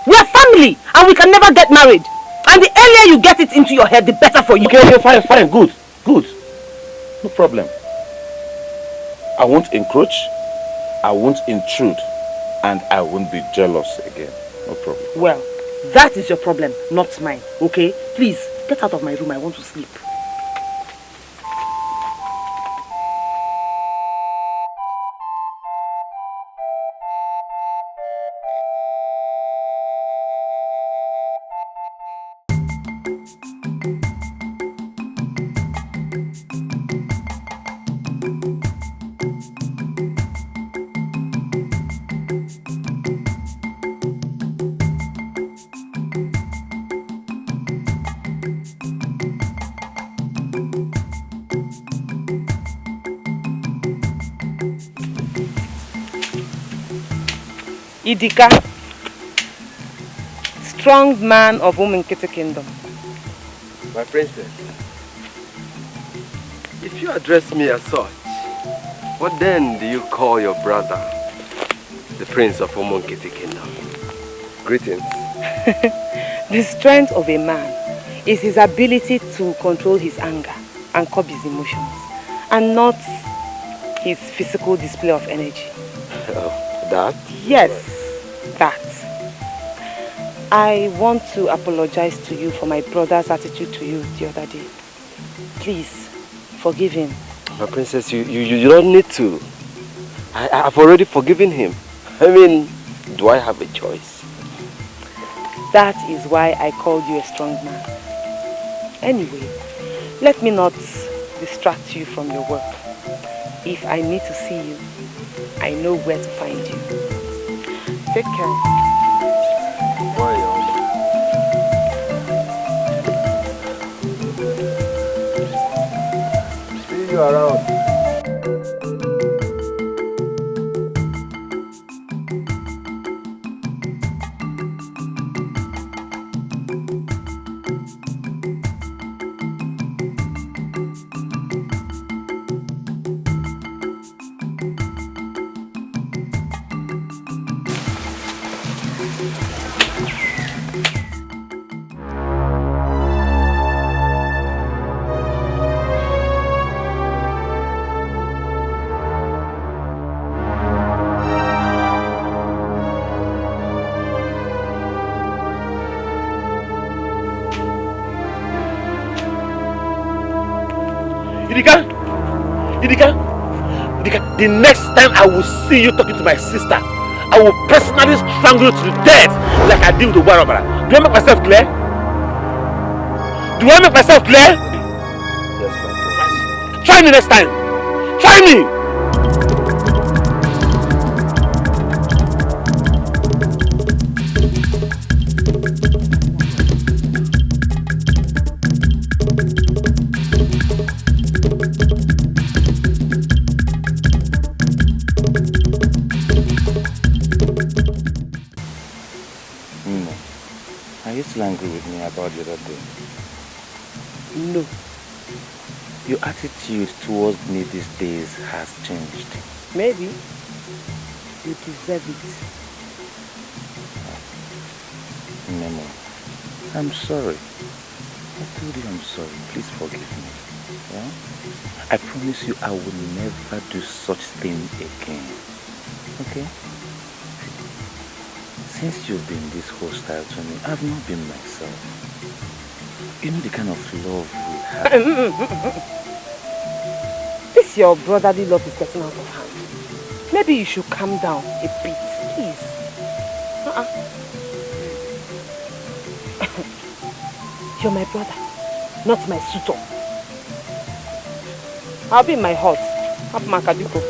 N: We are family and we can never get married. And the earlier you get it into your head, the better for you.
K: Okay, fine, good. No problem. I won't encroach, I won't intrude, and I won't be jealous again. No problem.
N: Well, that is your problem, not mine, okay? Please, get out of my room, I want to sleep.
G: Dikeh, strong man of Umunkete Kingdom.
H: My princess, if you address me as such, what then do you call your brother, the prince of Umunkete Kingdom? Greetings.
G: The strength of a man is his ability to control his anger and curb his emotions, and not his physical display of energy.
H: That?
G: Yes, that. I want to apologize to you for my brother's attitude to you the other day. Please, forgive him.
H: My princess, you don't need to. I've already forgiven him. I mean, do I have a choice?
G: That is why I called you a strong man. Anyway, let me not distract you from your work. If I need to see you, I know where to find you. Take care.
H: See you around.
B: Dikeh, the next time I will see you talking to my sister, I will personally strangle you to death like I did with the Warabara. Do I make myself clear? Do I make myself clear?
H: Yes, my prince.
B: Try me next time. Try me.
K: Angry with me about the other day?
G: No.
K: Your attitude towards me these days has changed.
G: Maybe. You deserve it.
K: Memo, I'm sorry. I told you I'm sorry. Please forgive me. Yeah? I promise you I will never do such thing again. Okay? Since you've been this hostile to me, I've not been myself. You know the kind of love we have.
G: This your brotherly love is getting out of hand. Maybe you should calm down a bit, please. You're my brother, not my suitor. I'll be in my hut. Have my kadiko.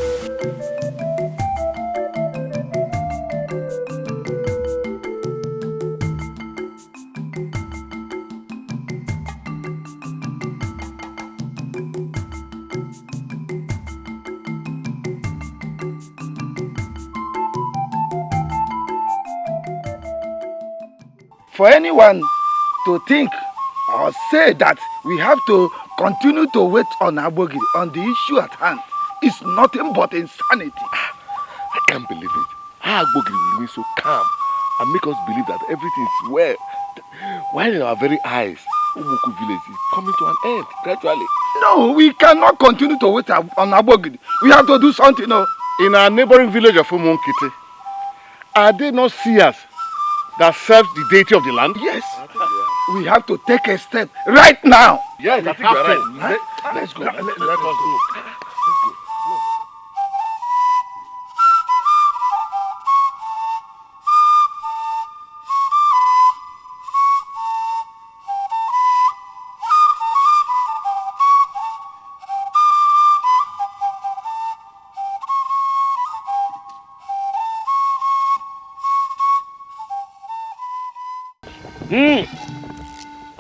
I: For anyone to think or say that we have to continue to wait on Abogiri on the issue at hand is nothing but insanity.
B: I can't believe it. How Abogiri will be so calm and make us believe that everything is well, while in our very eyes, Umuku village is coming to an end gradually.
I: No, we cannot continue to wait on Abogiri. We have to do something. No.
B: In our neighboring village of Umunkete, are they not seers that serves the deity of the land?
I: Yes. We have to take a step right now.
B: Yes, I think you're right. Let's go. Let us go. Let's go.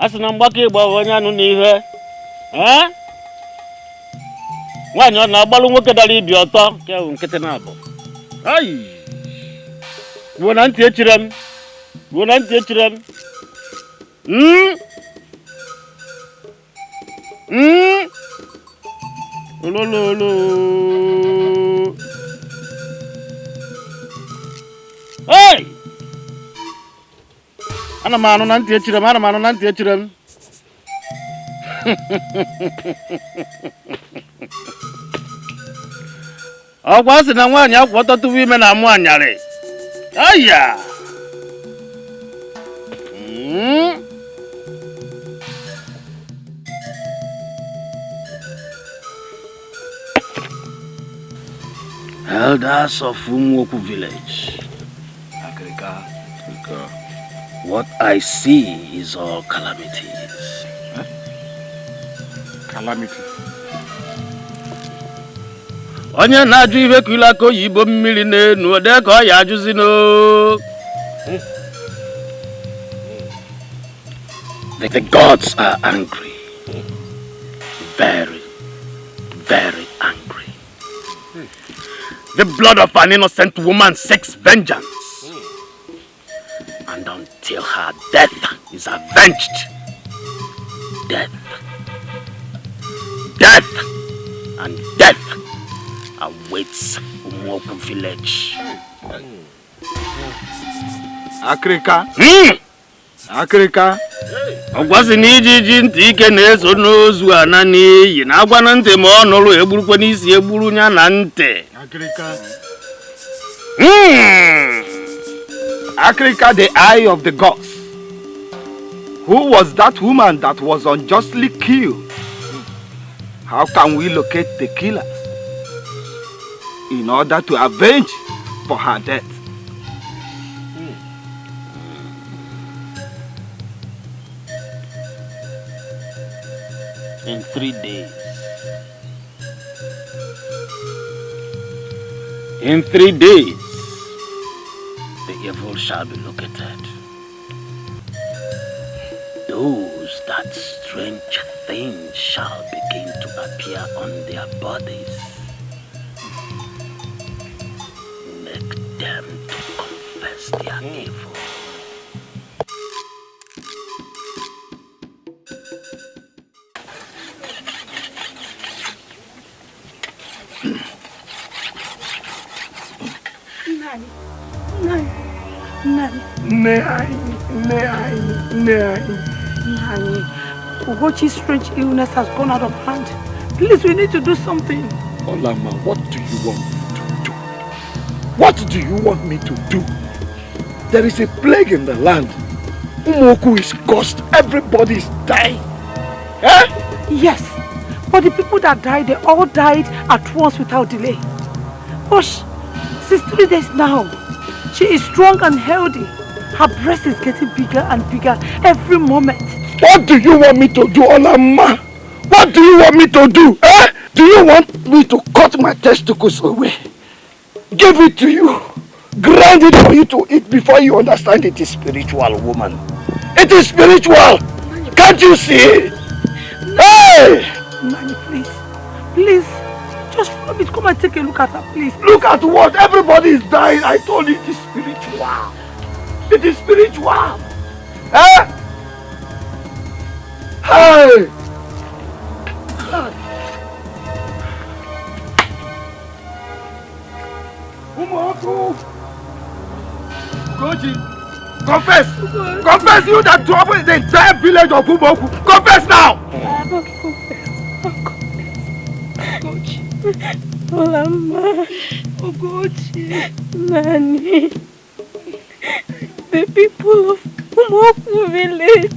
O: Asị na mgbakọ ịgba onye anụ n'ihe. Nwaanyị ọ na-agbalụ nwoke dara ibi ọtọ nke bụ nkịtị na-abụ. Buonanti echiram. Buonanti echiram. Lo. Hey! Ana manu nanti echiram. Agwa si na nwanyị akwụkwọ tupu ime na amụ anyarị. Aya! Elders of Umuoku village. What I see is all calamities.
B: Huh? Calamities?
O: Onye na-ajụ ihe kula ka oyibo mmiri n'enu ode ka ọ ya ajụzi no. The gods are angry. Very, very angry. The blood of an innocent woman seeks vengeance. And until her death is avenged, death and death awaits Umuoku village.
B: Akrika. Akrika.
O: Ogwasi ni ijiji ntị ike na-eso n'ozu ana n'iyi na agwa na ntị ma ọ nụrụ egburukwa n'isi egburu nya na ntị.
B: Akrika. Akrika, the eye of the gods. Who was that woman that was unjustly killed? How can we locate the killers in order to avenge for her death?
O: In 3 days. In 3 days, the evil shall be located. Those that strange things shall begin to appear on their bodies. Make them to confess their evil.
E: Nani, Ugochi's strange illness has gone out of hand. Please, we need to do something.
B: Olama, what do you want me to do? What do you want me to do? There is a plague in the land. Umuoku is cursed. Everybody is dying. Eh?
E: Yes, but the people that died, they all died at once without delay. But since 3 days now, she is strong and healthy. Her breast is getting bigger and bigger every moment.
B: What do you want me to do, Olama? What do you want me to do? Eh? Do you want me to cut my testicles away? Give it to you. Grind it for you to eat before you understand it is spiritual, woman. It is spiritual. Can't you see? Hey!
E: Nani, please. Please. Just follow me. Come and take a look at her, please.
B: Look at what? Everybody is dying. I told you it is spiritual. It is spiritual. Eh? Hey! Umuoku! Goji! Confess! Confess, you that trouble the entire village of Umuoku! Confess now!
F: I will confess. I'll confess. Goji. Olama. Ogochi. Nani. The people of Umuoku village.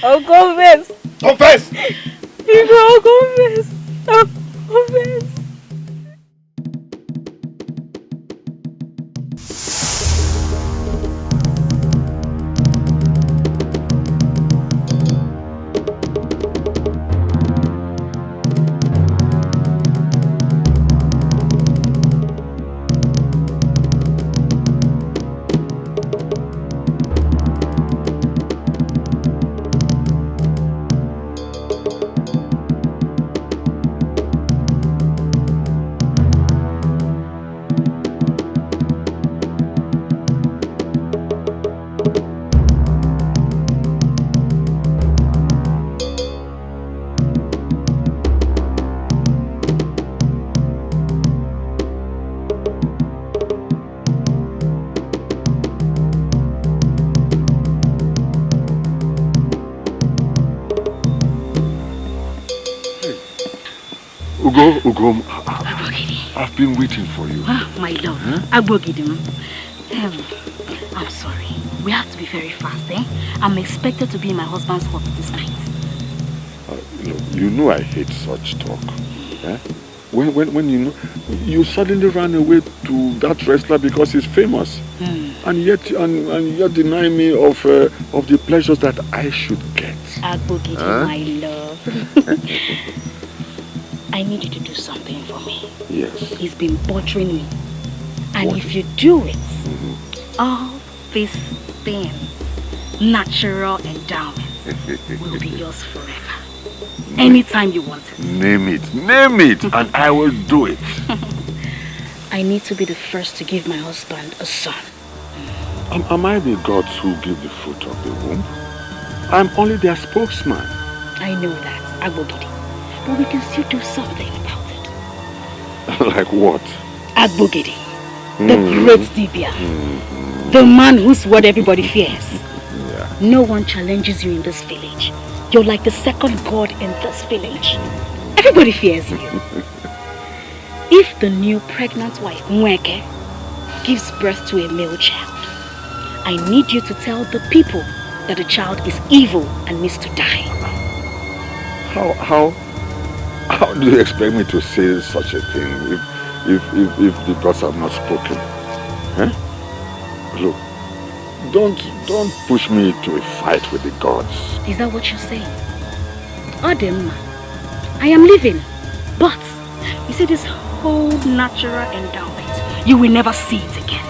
F: I'll confess.
B: Confess!
F: I'll confess. I'll confess.
A: Ugom, I've been waiting for you.
P: Ah, my love. Agbogidim. I'm sorry. We have to be very fast, eh? I'm expected to be in my husband's hut this night.
A: You know I hate such talk. Eh? When you know, you suddenly ran away to that wrestler because he's famous, and yet deny me of the pleasures that I should get.
P: Agbogidim, my love. I need you to do something for me.
A: Yes.
P: He's been bothering me. And if you do it, all these things, natural endowments, will be yours forever. Anytime you want it.
A: Name it, and I will do it.
P: I need to be the first to give my husband a son.
A: Am I the gods who give the fruit of the womb? I'm only their spokesman.
P: I know that, Agbogidi. But we can still do something about it.
A: Like what?
P: Agbogidi, the great Dibia. The man whose word everybody fears.
A: Yeah.
P: No one challenges you in this village. You're like the second god in this village. Everybody fears you. If the new pregnant wife, Mweke, gives birth to a male child, I need you to tell the people that the child is evil and needs to die.
A: How do you expect me to say such a thing if the gods have not spoken? Huh? Look, don't push me to a fight with the gods.
P: Is that what you're saying? Odemma, I am living, but you see this whole natural endowment, you will never see it again.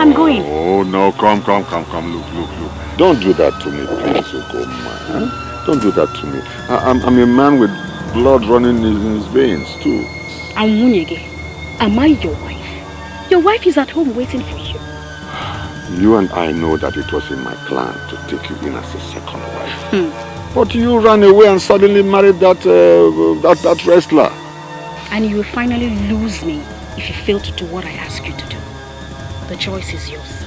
P: I'm going.
A: Oh no, come. Look. Don't do that to me, please, Ogoma. Huh? Don't do that to me. I'm a man with blood running in his veins too.
P: Amunyege, am I your wife? Your wife is at home waiting for you.
A: You and I know that it was in my plan to take you in as a second wife. But you ran away and suddenly married that wrestler.
P: And you will finally lose me if you fail to do what I ask you to do. The choice is yours.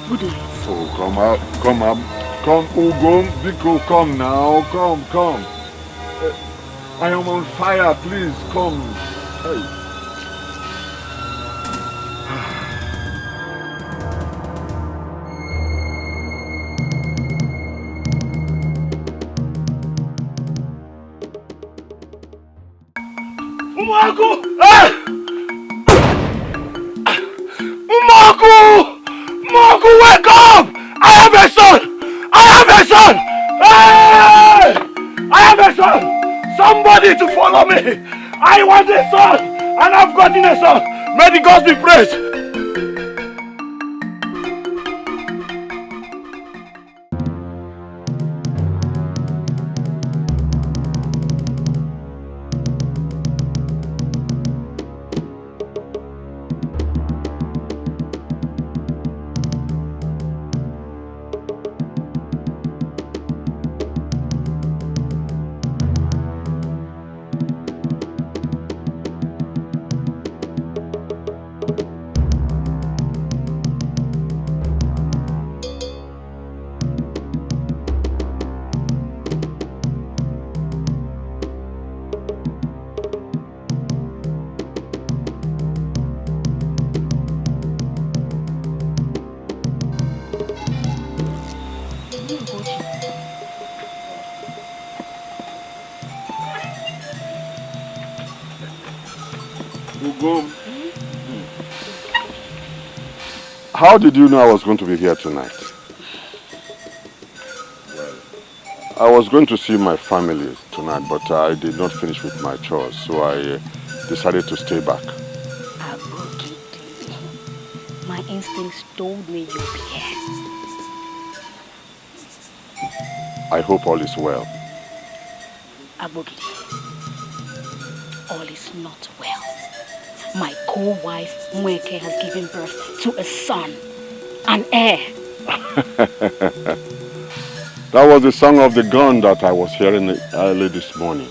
P: Good night.
A: Oh, come up. Come, Ugom, Biko, come now. Come. I am on fire, please, come. Hey.
B: Umaku! Umaku, wake up! I have a son! Hey! I have a son! Somebody to follow me! I want a son! And I've gotten a son! May the gods be praised!
A: How did you know I was going to be here tonight? Well, I was going to see my family tonight, but I did not finish with my chores, so I decided to stay back.
P: My instincts told me you'd be here.
A: I hope all is well.
P: Abogidi, all is not well. My co-wife, Mweke, has given birth to a son, an heir.
A: That was the song of the gun that I was hearing early this morning.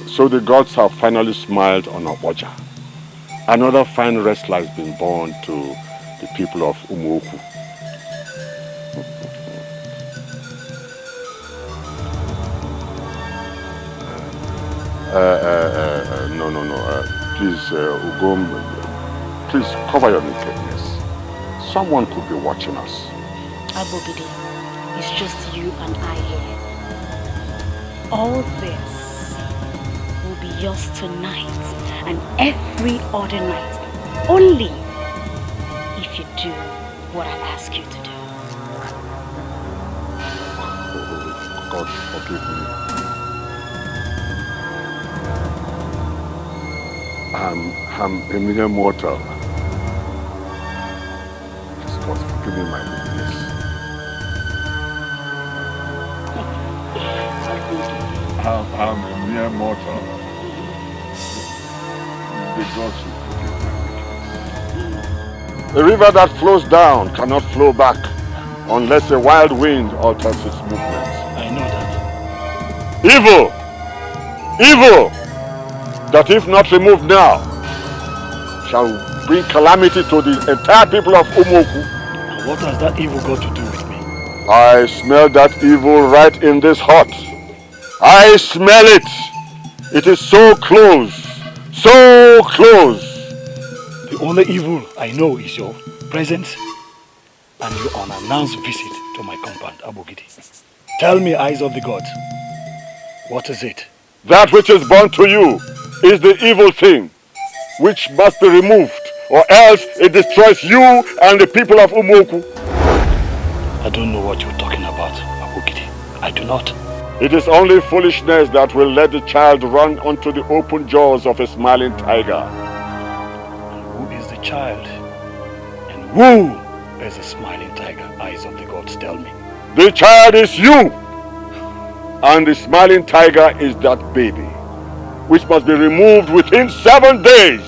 A: So the gods have finally smiled on Oboja. Another fine wrestler has been born to the people of Umuoku. No. Please, Ugom, please cover your nakedness. Someone could be watching us.
P: Abogidi, it's just you and I here. All this will be yours tonight and every other night. Only if you do what I ask you to do.
A: God forgive me. I'm a mere mortal. Please, God, forgive me my weakness. I'm a mere mortal. The gods will forgive my weakness. A river that flows down cannot flow back unless a wild wind alters its movements.
B: I know that.
A: Evil! That if not removed now, shall bring calamity to the entire people of Umoku.
B: And what has that evil got to do with me?
A: I smell that evil right in this hut. I smell it. It is so close. So close.
B: The only evil I know is your presence and your unannounced visit to my compound, Abogidi. Tell me, eyes of the gods, what is it?
A: That which is born to you is the evil thing, which must be removed, or else it destroys you and the people of Umoku.
B: I don't know what you're talking about, Abogidi. I do not.
A: It is only foolishness that will let the child run onto the open jaws of a smiling tiger.
B: Who is the child? And who is the smiling tiger? Eyes of the gods, tell me.
A: The child is you! And the smiling tiger is that baby, which must be removed within 7 days.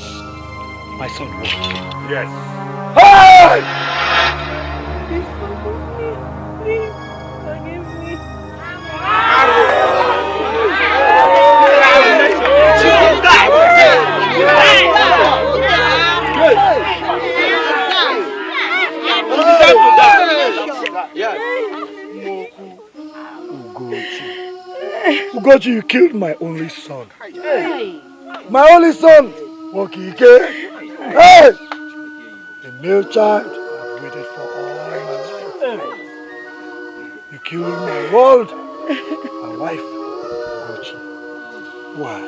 B: My son,
A: yes.
F: Hey! Please forgive me.
B: Ugochi, you killed my only son.
I: My only son, Wokike. Hey!
B: A male child I've waited for all my life. You killed my world, my wife, Ugochi. Why?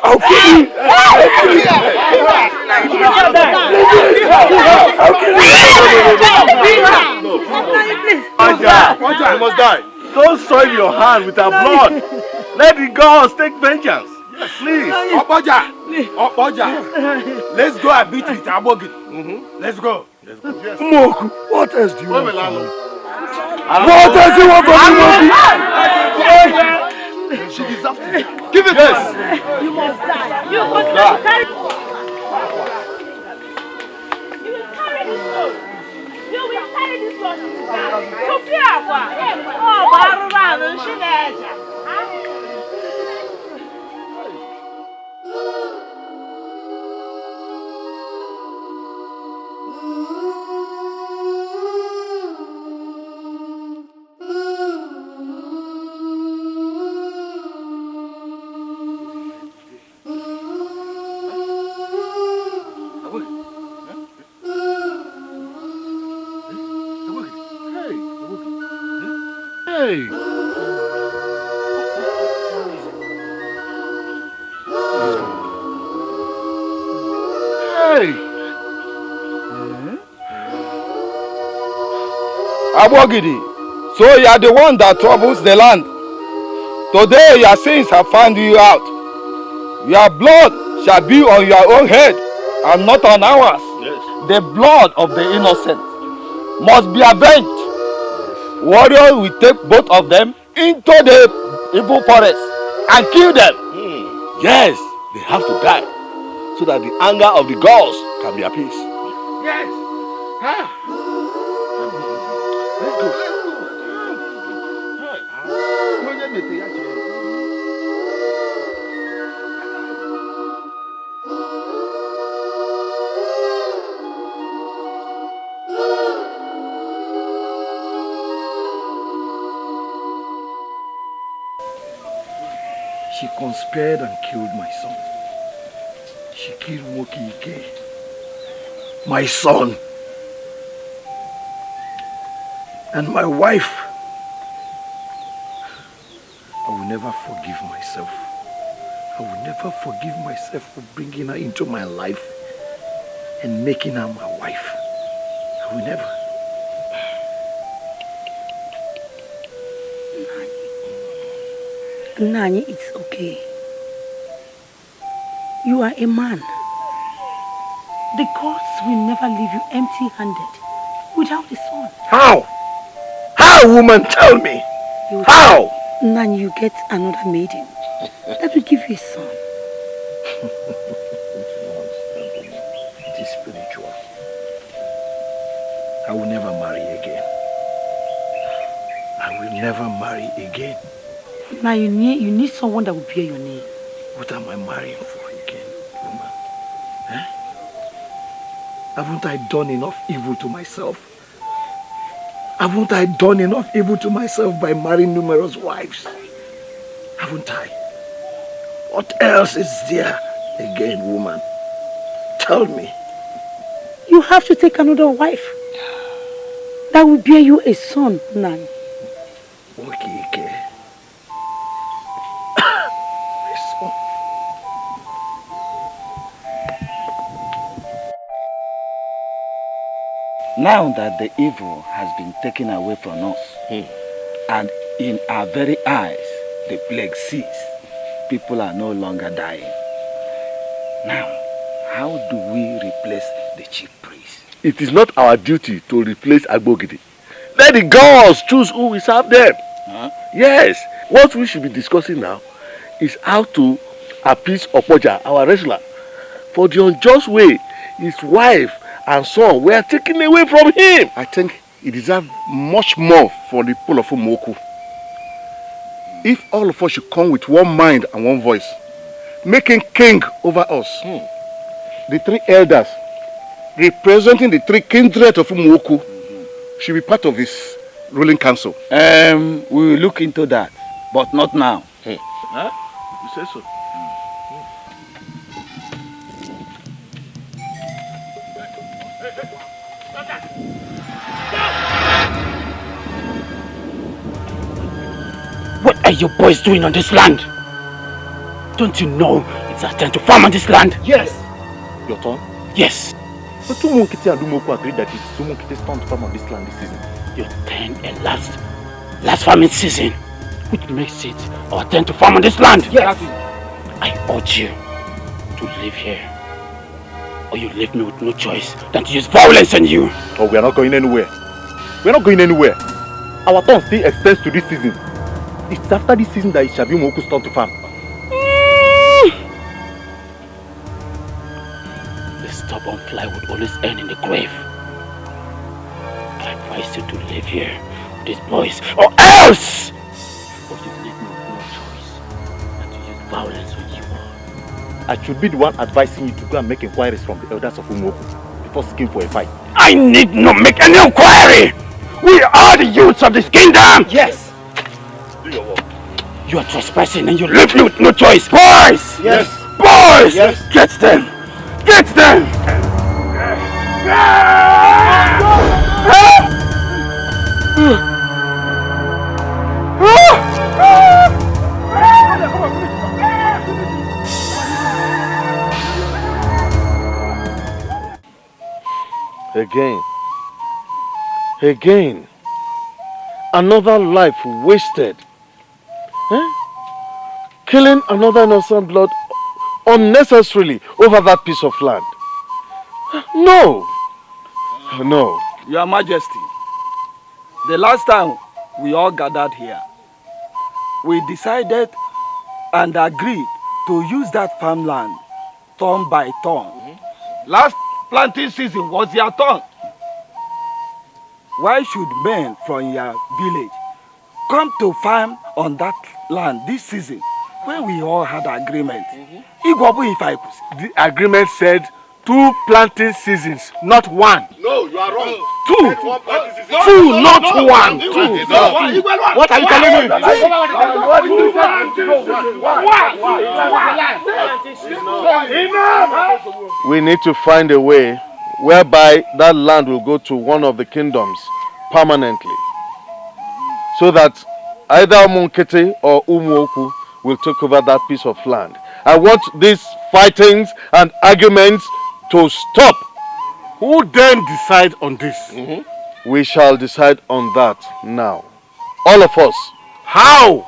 I: I'll kill you! I'll kill you!
O: You must die. Don't soil your hand with our blood. Let the gods take vengeance. Yes, please.
I: Opoja. Let's go and beat it, Abogidi. Let's go.
O: Let's go. Yes.
B: Moku, what else do you want from me?
I: What else do you want from me,
O: She deserves it. Give it. Yes.
F: You must die. You must die. You will carry this road. You will carry this road. Sophia, oh, Barura, and Shineja.
O: Hey. Hey.
I: Abogidi, so you are the one that troubles the land. Today your sins have found you out. Your blood shall be on your own head and not on ours.
O: Yes.
I: The blood of the innocent must be avenged. Warrior will take both of them into the evil forest and kill them.
O: Yes, they have to die so that the anger of the gods can be appeased.
I: Yes.
O: Let's go.
I: She conspired and killed my son. She killed Ike, my son. And my wife. I will never forgive myself. I will never forgive myself for bringing her into my life and making her my wife. I will never.
E: Nani, it's okay. You are a man. The gods will never leave you empty-handed without a son.
I: How? How, woman? Tell me. How?
E: Nani, you get another maiden that will give you a son.
I: It is spiritual. I will never marry again. I will never marry again.
E: Now you need someone that will bear your name.
I: What am I marrying for again, woman? Eh? Haven't I done enough evil to myself? Haven't I done enough evil to myself by marrying numerous wives? Haven't I? What else is there again, woman? Tell me.
E: You have to take another wife that will bear you a son, Nan.
I: Okay.
Q: Now that the evil has been taken away from us, and in our very eyes, the plague ceased, people are no longer dying. Now, how do we replace the chief priest?
A: It is not our duty to replace Agbogidi. Let the gods choose who will serve them.
Q: Huh?
A: Yes, what we should be discussing now is how to appease Opoja, our wrestler, for the unjust way his wife and son were taken away from him.
B: I think he deserves much more for the people of Umoku. If all of us should come with one mind and one voice, making king over us, the three elders representing the three kindred of Umoku should be part of his ruling council.
Q: We will look into that, but not now.
C: Huh? You say so?
O: What are you boys doing on this land? Don't you know it's our turn to farm on this land?
J: Yes. Your turn?
O: Yes.
J: But Umunkiti and Umoku agreed that it's Umunkiti's turn to farm on this land this season.
O: Your turn and last farming season, which makes it our turn to farm on this land.
J: Yes.
O: I urge you to live here, or you leave me with no choice than to use violence on you.
J: Oh, we are not going anywhere. We are not going anywhere. Our turn still extends to this season. It's after this season that it shall be Umuoku's turn to farm.
O: The stubborn fly would always end in the grave. I advise you to live here with these boys, or else! Or you leave me with no choice than to use violence with you all.
J: I should be the one advising you to go and make inquiries from the elders of Umuoku before seeking for a fight.
O: I need not make any inquiry! We are the youths of this kingdom!
J: Yes!
O: Do your work. You are trespassing and you leave me with no choice! Boys!
J: Yes!
O: Boys!
J: Yes!
O: Get them! Get them!
A: Again, another life wasted. Killing another innocent blood unnecessarily over that piece of land. No.
Q: Your Majesty, the last time we all gathered here, we decided and agreed to use that farmland turn by turn. Last planting season was your turn. Why should men from your village come to farm on that land this season when we all had agreement?
C: The agreement said 2 planting seasons, not 1.
A: No, you
B: Two, not one. Two. What are you telling me?
A: We need to find a way whereby that land will go to one of the kingdoms permanently, so that either Munkete or Umuoku will take over that piece of land. I want these fightings and arguments to stop.
B: Who then decide on this?
A: We shall decide on that now. All of us.
B: How?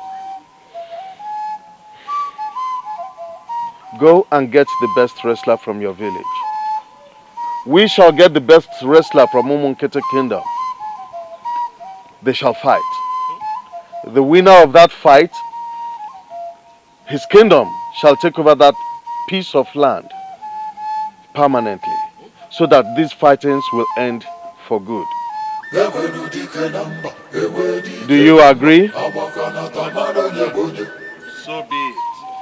A: Go and get the best wrestler from your village. We shall get the best wrestler from Umunkete Kingdom. They shall fight. The winner of that fight, his kingdom shall take over that piece of land permanently, so that these fightings will end for good. Do you agree?
B: So be it.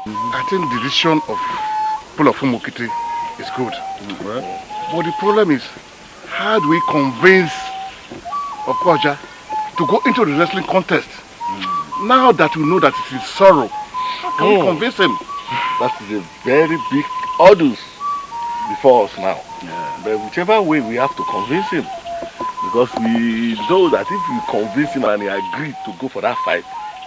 B: I think the decision of people of Umukiti is good. But the problem is, how do we convince Okoja to go into the wrestling contest? Now that we know that it is sorrow, how can we convince him?
R: That is a very big ordeal before us now. But whichever way we have to convince him, because we know that if we convince him and he agreed to go for that fight,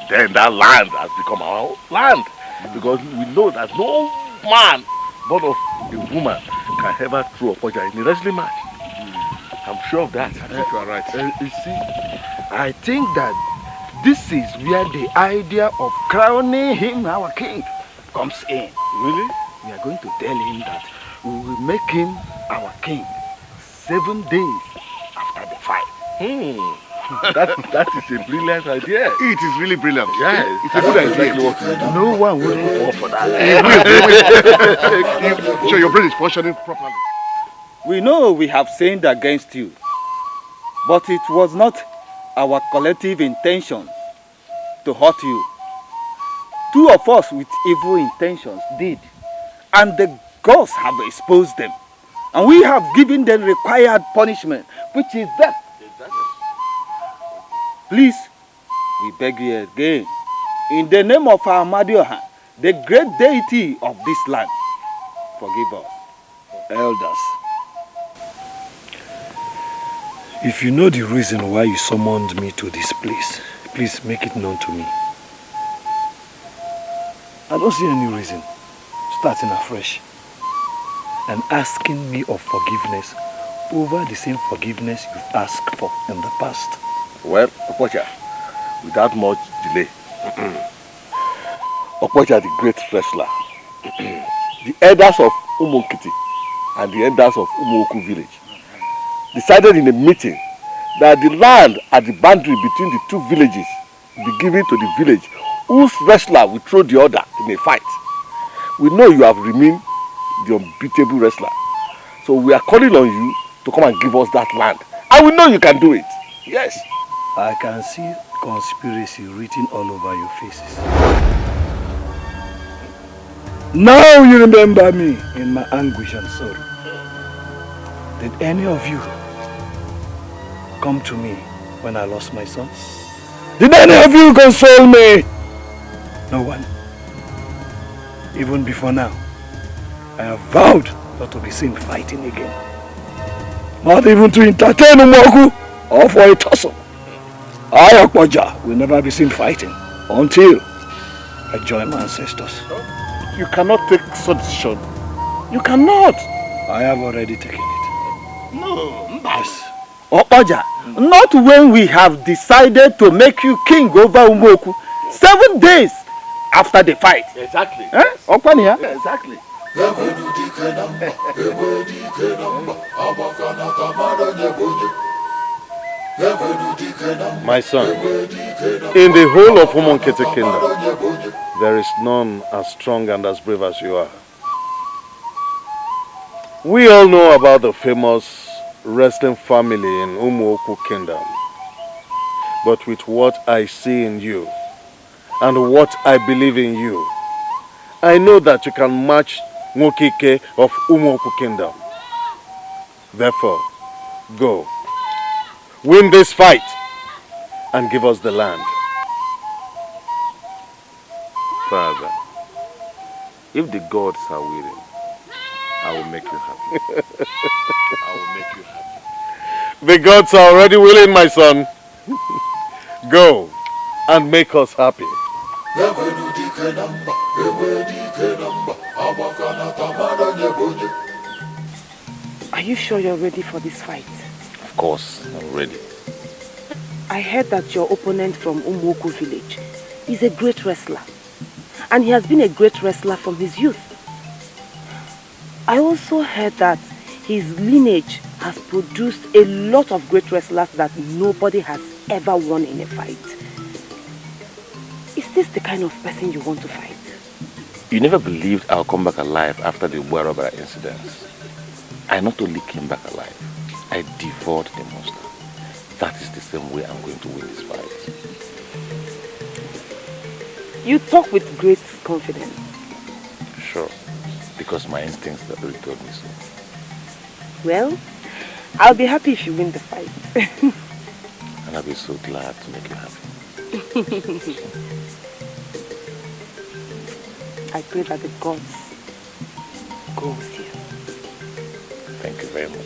R: then that land has become our land. Because we know that no man, but of a woman, can ever throw a Okoja in a wrestling match. I'm sure of that.
B: I think you are right.
S: You see, I think that this is where the idea of crowning him our king comes in.
R: Really?
S: We are going to tell him that we will make him our king 7 days after the fight.
R: That is a brilliant idea.
B: It is really brilliant.
R: Yes,
B: it's a good idea.
S: No one would fall for that.
B: So your brain is functioning properly.
S: We know we have sinned against you, but it was not our collective intention to hurt you. 2 of us with evil intentions did, and the gods have exposed them, and we have given them required punishment, which is death. Please, we beg you again, in the name of our Amadioha, the great deity of this land, forgive us.
T: Elders, if you know the reason why you summoned me to this place, please make it known to me. I don't see any reason starting afresh and asking me of forgiveness over the same forgiveness you've asked for in the past.
R: Well, Okocha, without much delay, Okocha, the great wrestler, the elders of Umunkiti and the elders of Umuoku village decided in a meeting that the land at the boundary between the 2 villages be given to the village whose wrestler will throw the other in a fight. We know you have remained the unbeatable wrestler, so we are calling on you to come and give us that land, and we know you can do it. Yes.
T: I can see conspiracy written all over your faces. Now you remember me in my anguish and sorrow. Did any of you come to me when I lost my son? Did any of you console me? No one. Even before now, I have vowed not to be seen fighting again. Not even to entertain Umoku or for a tussle. I, Okwaja, will never be seen fighting until I join my ancestors.
B: You cannot take such decision. You cannot.
T: I have already taken it.
B: No.
T: Yes.
S: Okwaja, not when we have decided to make you king over Umoku 7 days after the fight.
R: Exactly.
S: Okwania?
R: Yeah, exactly.
A: My son, in the whole of Umunkete Kingdom, there is none as strong and as brave as you are. We all know about the famous wrestling family in Umuoku Kingdom. But with what I see in you and what I believe in you, I know that you can match Ngokike of Umuoku Kingdom. Therefore, go. win this fight, and give us the land.
K: Father, if the gods are willing, I will make you happy. I will make you happy.
A: The gods are already willing, my son. Go and make us happy.
N: Are you sure you're ready for this fight?
K: Of course, I'm ready.
N: I heard that your opponent from Umuoku village is a great wrestler. And he has been a great wrestler from his youth. I also heard that his lineage has produced a lot of great wrestlers that nobody has ever won in a fight. Is this the kind of person you want to fight?
K: You never believed I'll come back alive after the Ubarobara incidents. I not only came back alive, I devoured the monster. That is the same way I'm going to win this fight.
N: You talk with great confidence.
K: Sure, because my instincts have already told me so.
N: Well, I'll be happy if you win the fight.
K: And I'll be so glad to make you happy.
N: I pray that the gods go with you.
K: Thank you very much.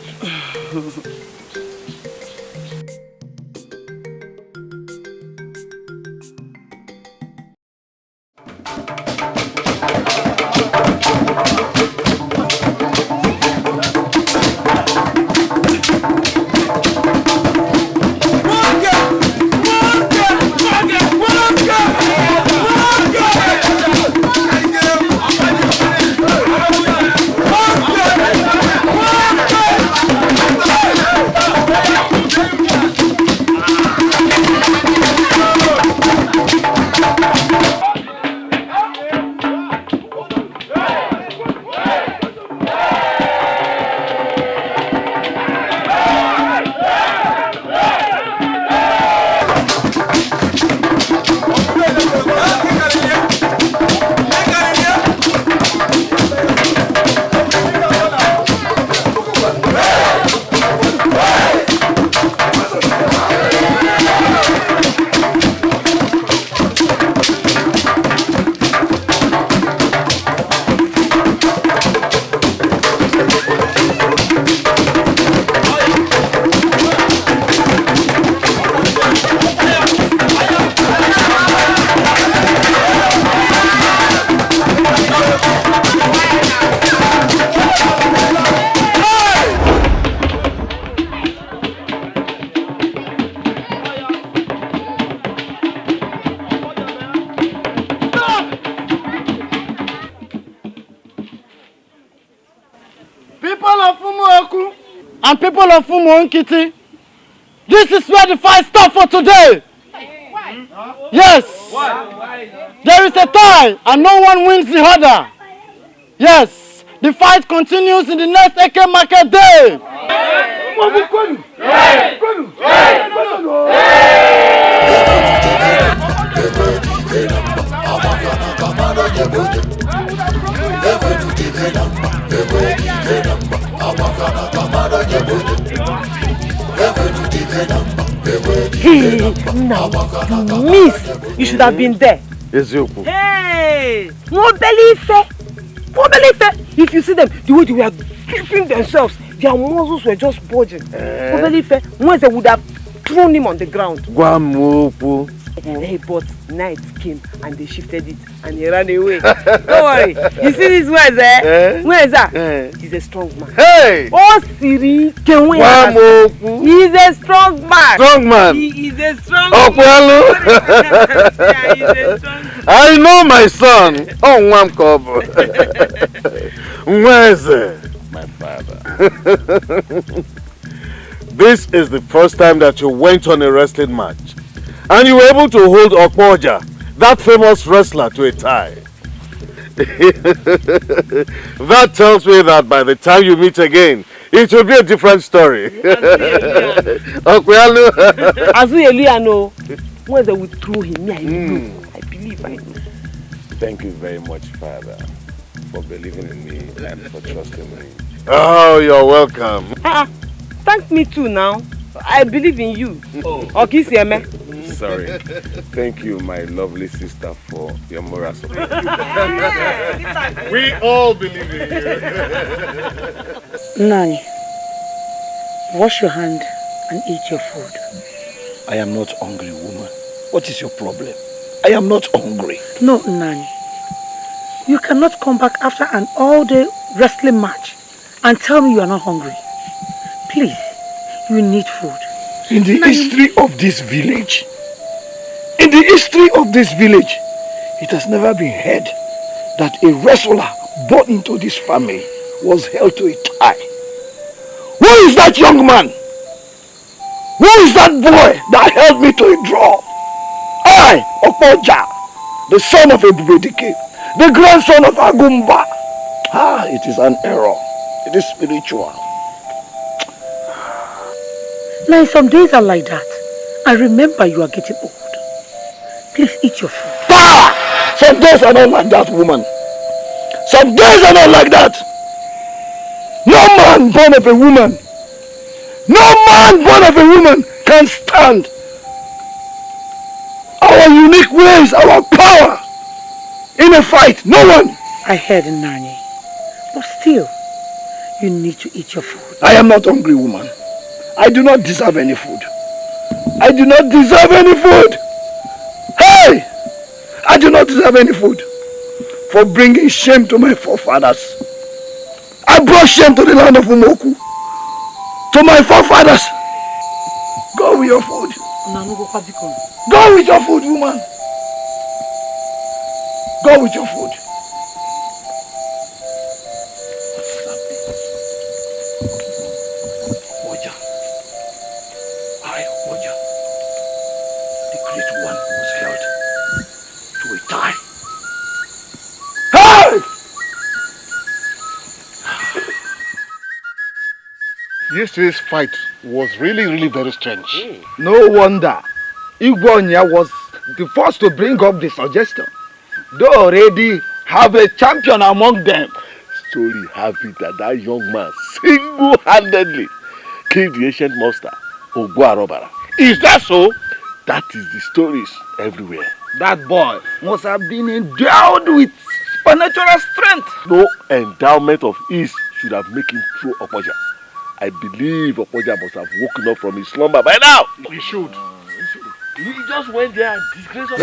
B: And people of Umuonkiti, this is where the fight stops for today. Yes. There is a tie and no one wins the other. Yes. The fight continues in the next Eke Market Day.
N: Now, miss, you should have been there. Hey, no believe it. If you see them, the way they were gripping themselves, their muscles were just bulging. No believe it. Once they would have thrown him on the ground. Hey, but night came and they shifted it and he ran away. Don't worry. You see these words, eh? Where is that? He's a strong man.
A: Hey!
N: Oh, Siri, can we He's a strong man.
A: Strong man.
N: He is a strong
A: man.
N: Yeah, he's a strong man.
A: I know my son. Oh, Wamkobo. Where is it?
K: My father.
A: This is the first time that you went on a wrestling match. And you were able to hold Okpoja, that famous wrestler, to a tie. That tells me that by the time you meet again, it will be a different story.
N: Azuyeluano, when they would throw him, I believe I know.
K: Thank you very much, Father, for believing in me and for trusting me.
A: Oh, you're welcome.
N: Thank me too now. I believe in you. Okisieme.
R: Sorry. Thank you, my lovely sister, for your moral support.
A: We all believe in you.
E: Nani, wash your hand and eat your food.
D: I am not hungry, woman. What is your problem? I am not hungry.
E: No, Nani. You cannot come back after an all-day wrestling match and tell me you are not hungry. Please, you need food.
D: In the history of this village, it has never been heard that a wrestler born into this family was held to a tie. Who is that young man? Who is that boy that held me to a draw? I, Opoja, the son of ebube Dikeh, the grandson of Agumba. It is an error. It is spiritual.
E: Now, some days are like that. And remember, you are getting old. Please eat your food.
D: Some days are not like that, woman. Some days are not like that. No man born of a woman, can stand our unique ways, our power in a fight. No one.
E: I heard Nani. But still, you need to eat your food.
D: I am not hungry, woman. I do not deserve any food. I do not deserve any food. Hey! I do not deserve any food for bringing shame to my forefathers. I brought shame to the land of Umoku, to my forefathers. Go with your food. Go with your food, woman. Go with your food.
B: Yesterday's fight was really very strange.
I: No wonder Igwonya was the first to bring up the suggestion. They already have a champion among them.
R: Story have it that young man single-handedly killed the ancient monster, Ogwarobara.
B: Is that so?
R: That is the stories everywhere.
I: That boy must have been endowed with supernatural strength.
R: No endowment of ease should have made him throw Opoja. I believe Opoja must have woken up from his slumber by now.
B: He should.
R: He just went there and disgraced us.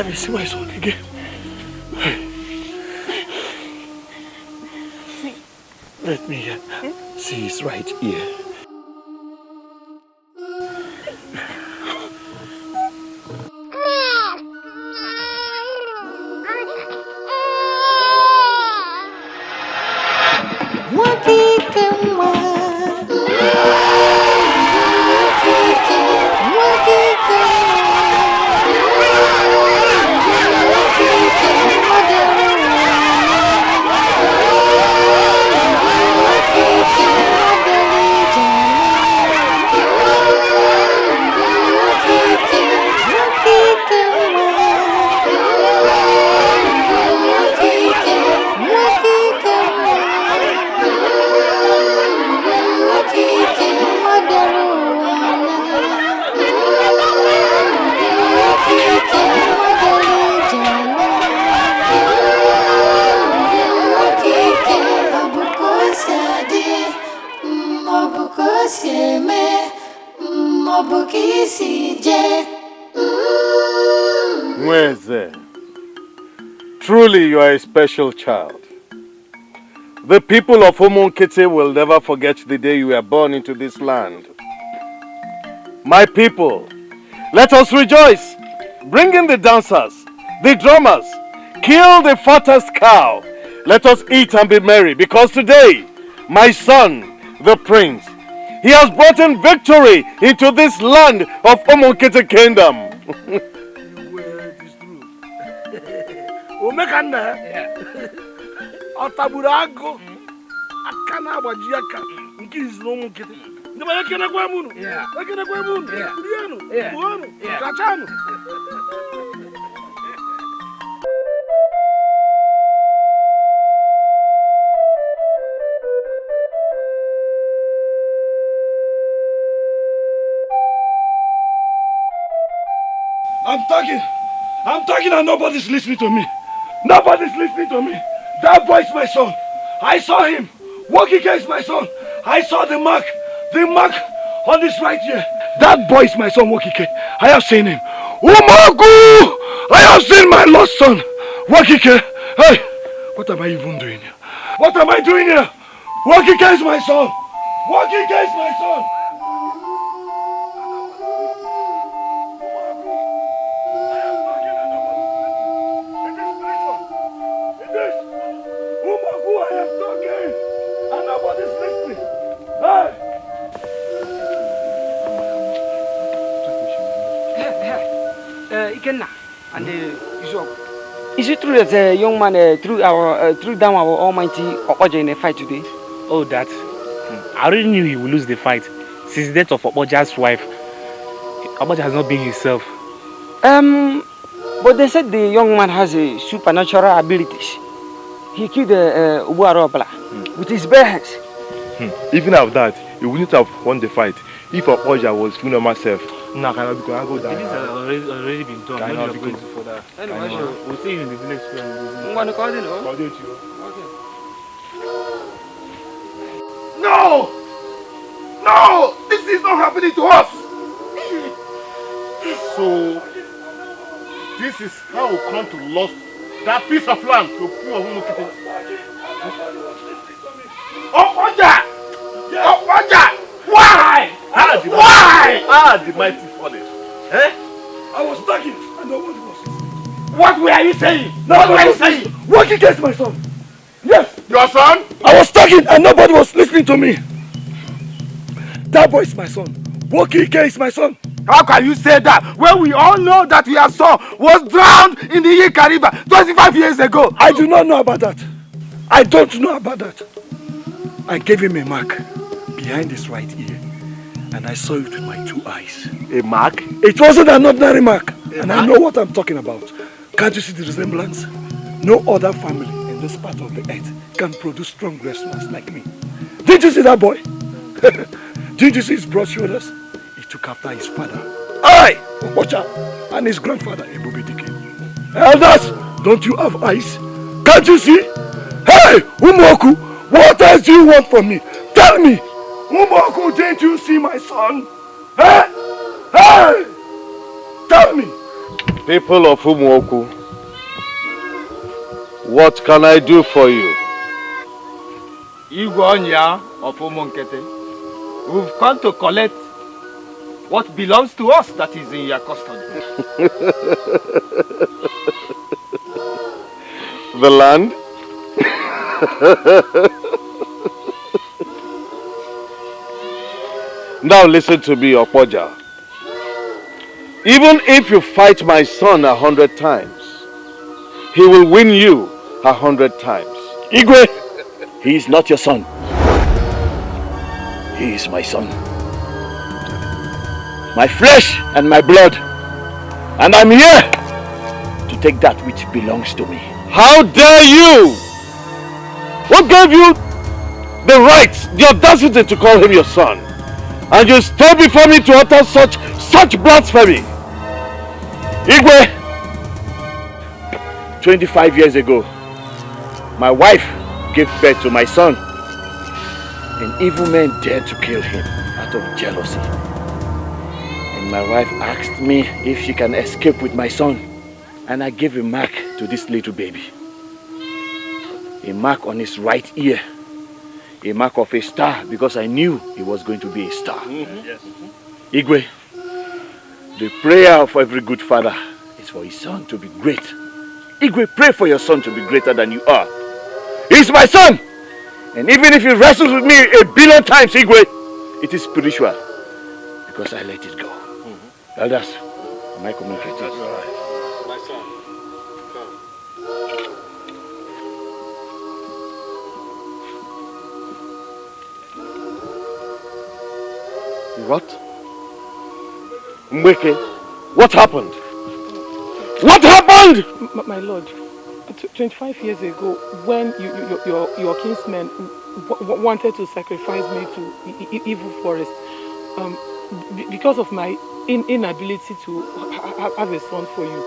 B: Let me see my son again. Let me see his right ear.
A: Mweze, truly you are a special child. The people of Umunkete will never forget the day you were born into this land. My people, let us rejoice. Bring in the dancers, the drummers, kill the fattest cow. Let us eat and be merry, because today, my son, the prince, he has brought in victory into this land of Umunkete kingdom.
B: Omekanda, Otaburago, Akana Bajiaka, Nkis no Mukete. The Bakana Guamunu, Bakana Guamunu, Piano, Kachano. I'm talking and nobody's listening to me. Nobody's listening to me. That boy is my son. I saw him. Wokike is my son. I saw the mark on his right ear. That boy is my son, Wokike. I have seen him. Umagu! I have seen my lost son. Wokike. Hey, what am I even doing here? What am I doing here? Wokike is my son. Wokike is my son.
U: And is it true that a young man threw down our almighty Oboja in a fight today?
K: Oh, that. I already knew he would lose the fight. Since the death of Oboja's wife, Oboja has not been himself.
U: But they said the young man has a supernatural abilities. He killed Ubuarobla with his bare hands.
J: Even after that, he wouldn't have won the fight if Oboja was full normal self. No, cannot be going to go down. This has already been done. Cannot be going for that. We'll see you in the village square. I'm going to call you.
B: No! No! This is not happening to us!
R: So, this is how we come to lose that piece of land to poor Humukiti.
B: Oboja! Oboja! Why? Why?
R: The mighty fallen.
B: Eh? I was talking and nobody was. What were you saying? What were you saying? Work against my son. Yes.
R: Your son?
B: I was talking and nobody was listening to me. That boy is my son. Wokike is my son.
L: How can you say that when we all know that your son was drowned in the Yika River 25 years ago?
B: I do not know about that. I don't know about that. I gave him a mark behind his right ear. And I saw it with my 2 eyes.
R: A mark?
B: It wasn't an ordinary mark. And I know what I'm talking about. Can't you see the resemblance? No other family in this part of the earth can produce strong wrestlers like me. Didn't you see that boy? Didn't you see his broad shoulders? He took after his father, Oboja, and his grandfather, ebube Dikeh. Elders, don't you have eyes? Can't you see? Hey, Umoku, what else do you want from me? Tell me! Umoku, didn't you see my son? Hey! Hey! Tell me!
A: People of Umuoku, what can I do for you?
Q: Igwonya of Umunkete, we've come to collect what belongs to us that is in your custody.
A: The land? Now listen to me, Okpoja. Even if you fight my son 100 times, he will win you 100 times.
D: Igwe, he is not your son. He is my son. My flesh and my blood. And I'm here to take that which belongs to me.
A: How dare you? What gave you the right, the audacity to call him your son? And you stand before me to utter such blasphemy?
D: Igwe, 25 years ago, my wife gave birth to my son. And evil men dared to kill him out of jealousy. And my wife asked me if she can escape with my son. And I gave a mark to this little baby. A mark on his right ear. A mark of a star, because I knew he was going to be a star.
Q: Yes.
D: Igwe, the prayer of every good father is for his son to be great. Igwe, pray for your son to be greater than you are. He's my son! And even if he wrestles with me 1 billion times, Igwe, it is spiritual. Because I let it go. Elders, am I communicating?
Q: That's all right. My son, come.
A: What? Mweke, what happened? What happened?
E: My lord, 25 years ago, when your kinsmen wanted to sacrifice me to evil forest, because of my inability to have a son for you,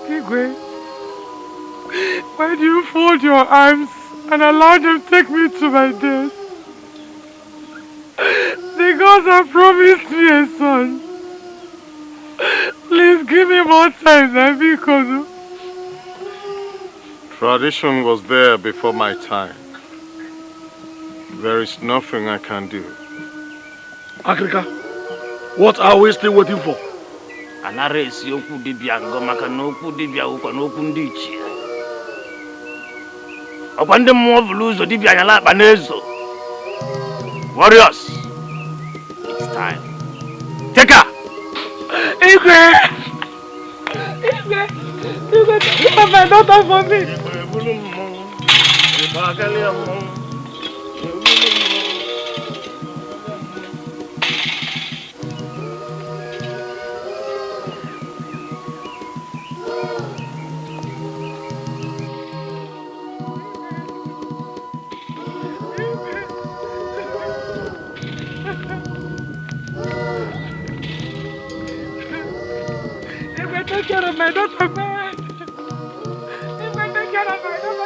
M: Igwe, why do you fold your arms and allow them to take me to my death? The gods have promised me a son. Please give me more time, Nabikono.
A: Tradition was there before my time. There is nothing I can do.
B: Africa, what are we still waiting for?
O: Anara esi okwu dibia ngo maka na okwu dibia ukwa na okwu ndị ichie. Ọkwa ndị mmụọ vụrụ ụzọ dibia anya na-akpa n'ezo. Warriors, it's time. Take her!
M: Igwe, you have my daughter for me. Take care of my daughter, man. Take care of my daughter.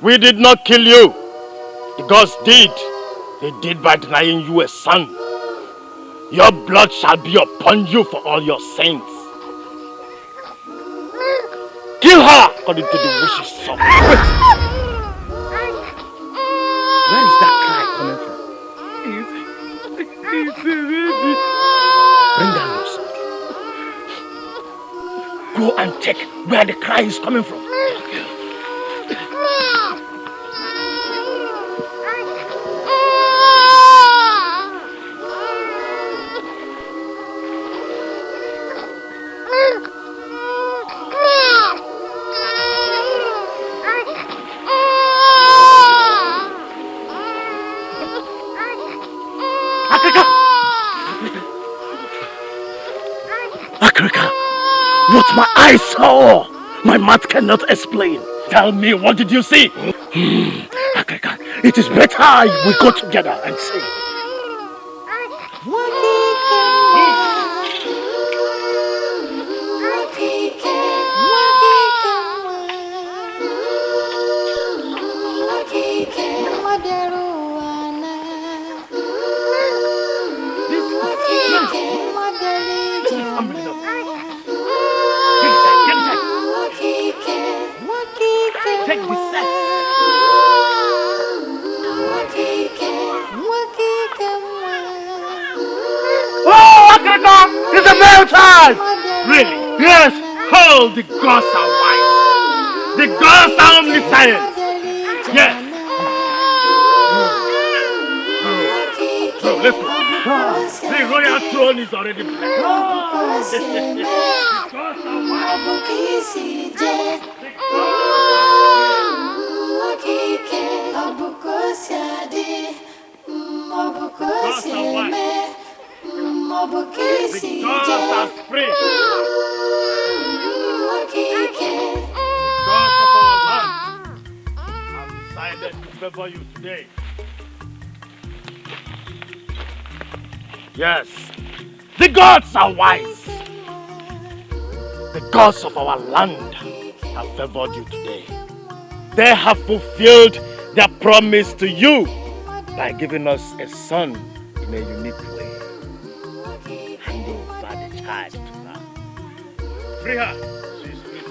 O: We did not kill you. The gods did. They did by denying you a son. Your blood shall be upon you for all your sins. Kill her according to the wishes of God.
D: Where is that cry coming from?
M: It's a baby.
D: Bring down your sword. Go and check where the cry is coming from. What my eyes saw, my mouth cannot explain. Tell me, what did you see? Akeka, it is better we go together and see. Oh, Akeka! It's a male child! Really? Yes! Oh, the gods are wise! The gods are omniscient! Yes! No, listen. The royal throne is already blessed. The gods are wise! The gods are free. Gods of our land have decided to favor you today. Yes, the gods are wise. The gods of our land have favored you today. They have fulfilled their promise to you by giving us a son in a unique way. Hand over the child to her. Free her. She's free.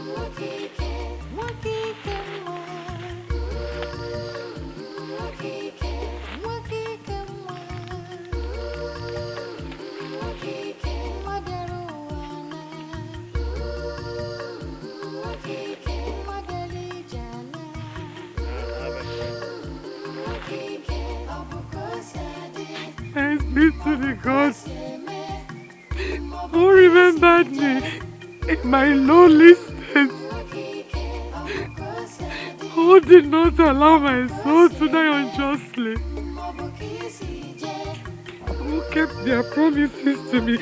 M: Thanks be to the gods who remembered me in my lonely state, who did not allow my soul to die unjustly, who kept their promises to me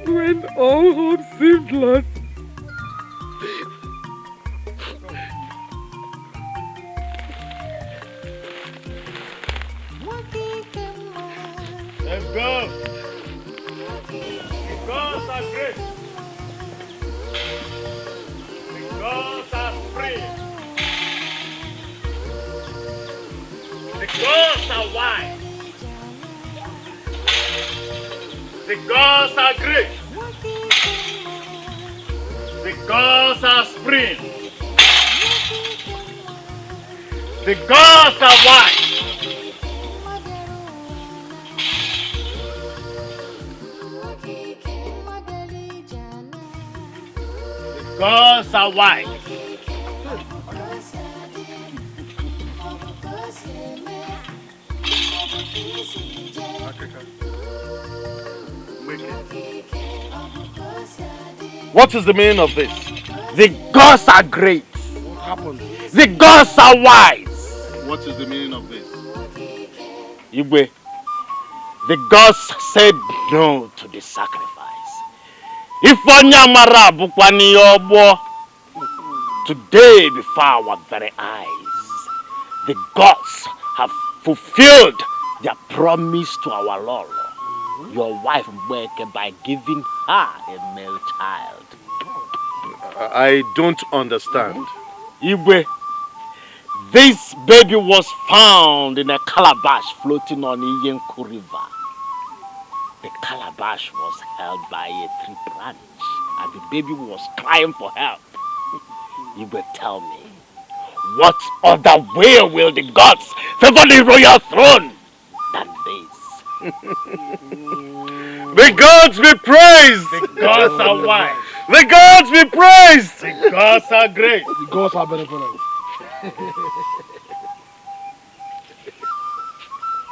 M: when all hope seemed lost.
D: Let's go. The gods are great. The gods are free. The gods are wise. The gods are great. The gods are spring. The gods are wise. Gods are wise.
A: What is the meaning of this?
D: The gods are great.
B: What happened?
D: The gods are wise.
A: What is the meaning of this?
D: Igwe, the gods said no to the sacrifice. If Onyamara bukwani yobo, today before our very eyes, the gods have fulfilled their promise to our Lord, your wife Mbeke, by giving her a male child.
A: I don't understand.
D: Igwe, this baby was found in a calabash floating on Iyenku River. The calabash was held by a tree branch and the baby was crying for help. You will tell me, what other way will the gods favor the royal throne than this?
A: The gods be praised!
D: The gods are wise.
A: The gods be praised!
D: The gods are great.
B: The gods are benevolent.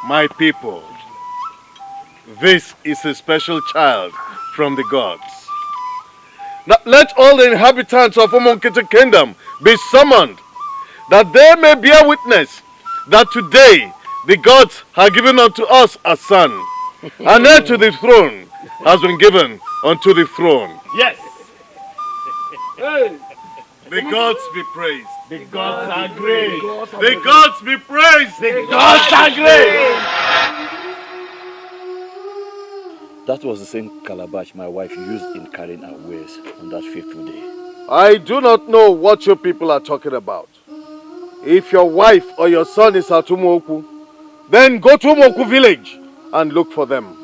A: My people, this is a special child from the gods. Now let all the inhabitants of Umunkiti Kingdom be summoned, that they may bear witness that today the gods have given unto us a son, and heir to the throne has been given unto the throne.
D: Yes.
C: Hey!
A: The gods be praised.
C: The gods are great.
A: The gods be praised.
C: The gods are great.
D: That was the same calabash my wife used in carrying our wares on that fateful day.
A: I do not know what you people are talking about. If your wife or your son is at Umoku, then go to Umoku village and look for them.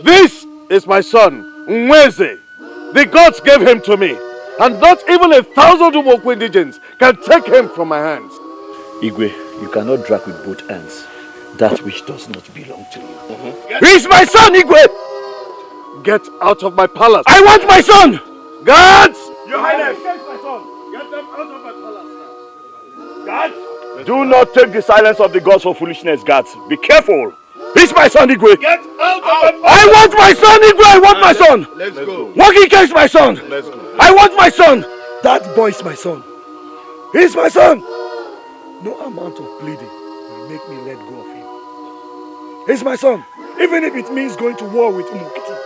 A: This is my son, Nweze. The gods gave him to me, and not even 1,000 Umoku indigents can take him from my hands.
D: Igwe, you cannot drag with both hands that which does not belong to you.
A: He's my son, Igwe! Get out of my palace. I want my son! Guards!
R: Your Highness!
A: Get them out of my palace now.
R: Guards! Do not take the silence of the gods for foolishness, guards. Be careful. He's my son, Igwe.
A: Get out of my palace!
R: I want my son, Igwe! I want my son!
A: Let's go.
R: Wokike is my son!
A: Let's go.
R: I want my son!
T: That boy is my son. He's my son. No amount of pleading will make me let go of him. He's my son. Even if it means going to war with Umukiti,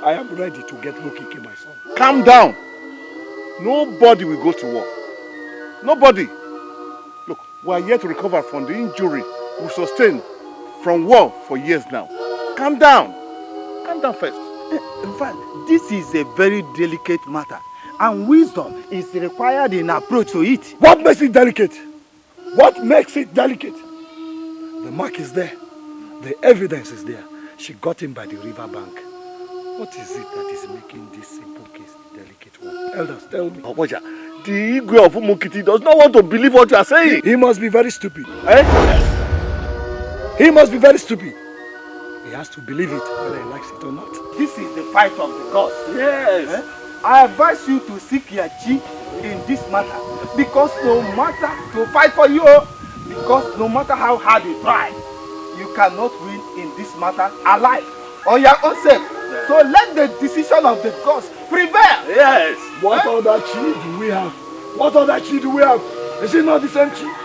T: I am ready to get Wokike, my son.
R: Calm down. Nobody will go to war. Nobody. Look, we are yet to recover from the injury we sustained from war for years now. Calm down. Calm down first.
I: In fact, this is a very delicate matter, and wisdom is required in approach to it.
T: What makes it delicate? What makes it delicate? The mark is there. The evidence is there. She got him by the river bank. What is it that is making this simple case a delicate one? Elders, tell me.
R: Oboja, the Igwe of Umukiti does not want to believe what you are saying.
T: He must be very stupid.
R: Eh?
T: He must be very stupid. He has to believe it whether he likes it or not.
I: This is the fight of the gods.
R: Yes.
I: I advise you to seek your chief in this matter, because no matter to fight for you, because no matter how hard you try, you cannot win in this matter alive on your own self. So let the decision of the gods prevail.
R: Yes.
T: What other chi do we have? What other chi do we have? Is it not the same chi?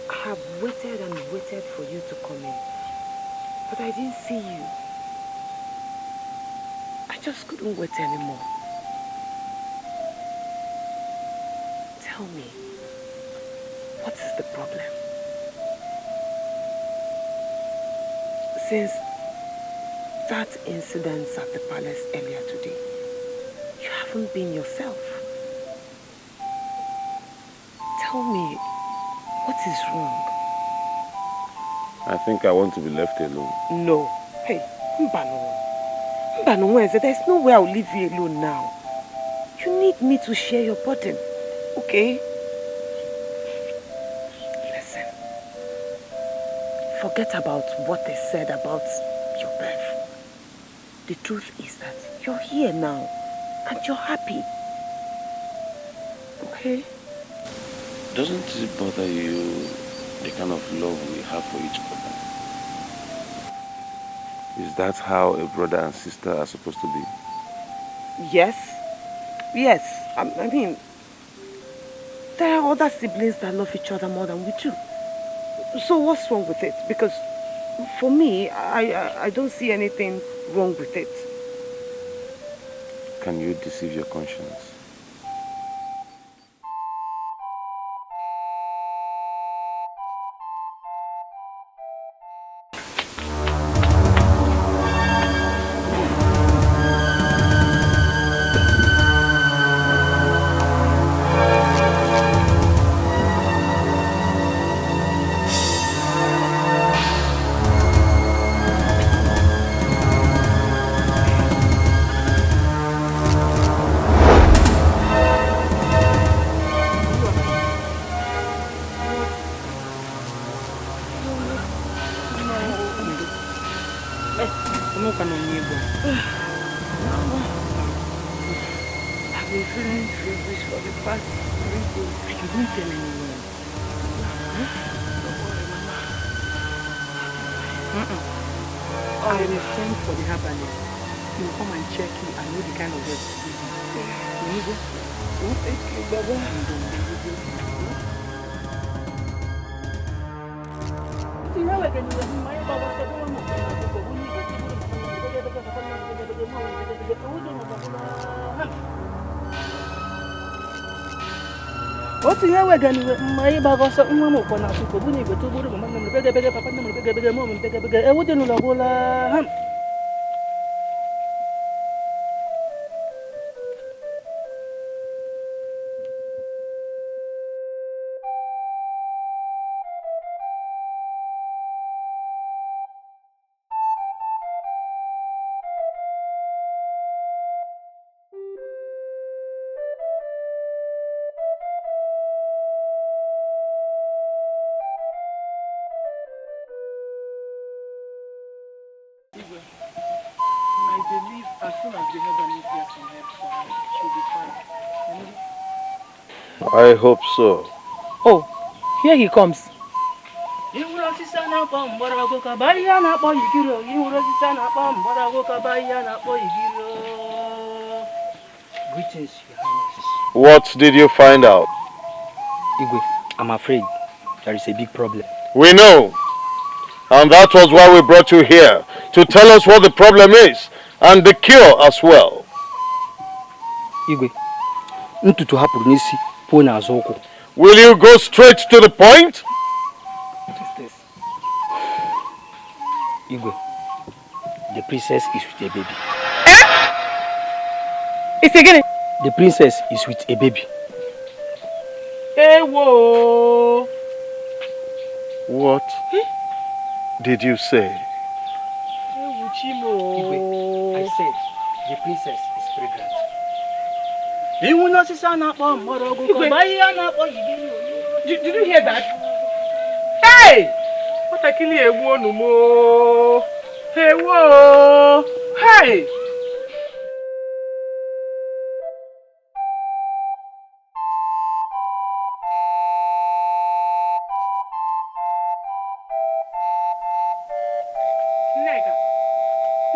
E: I have waited and waited for you to come in, but I didn't see you. I just couldn't wait anymore. Tell me, what is the problem? Since that incident at the palace earlier today, you haven't been yourself. Tell me, what is wrong?
J: I think I want to be left alone.
E: No. Hey, Mbano. Mbano, there's no way I'll leave you alone now. You need me to share your burden, okay? Listen. Forget about what they said about your birth. The truth is that you're here now, and you're happy. Okay?
J: Doesn't it bother you the kind of love we have for each other? Is that how a brother and sister are supposed to be?
E: Yes. Yes. I mean, there are other siblings that love each other more than we do. So what's wrong with it? Because for me, I don't see anything wrong with it.
J: Can you deceive your conscience?
E: been feeling feverish for the past 3 days. You didn't tell anyone. Huh? Don't worry, Mama. I will send for the herbalist. He will come and check you and know the kind of help to give you. You go? Thank you, Baba. What you have again? My bagos of Mamma Ponato, when you go to Buddha, Papa, moment, I wouldn't know. I believe as soon as the herbalist gets some help for her, she'll be fine.
A: I hope so.
E: Oh, here he comes. Greetings, Your Highness.
A: What did you find out?
U: Igwe, I'm afraid there is a big problem.
A: We know. And that was why we brought you here, to tell us what the problem is, and the cure as well.
U: Igwe, ntutu hapụrụ n'isi pụọ n'azụ ụkwụ.
A: Will you go straight to the point?
U: What is this? Igwe, the princess is with a baby.
E: It's again.
U: The princess is with a baby.
E: Hey, whoa.
A: What did you say?
U: Igwe, I said the princess is pregnant.
E: Did you hear that? Hey! What a kill a no more. Hey, whoa! Hey!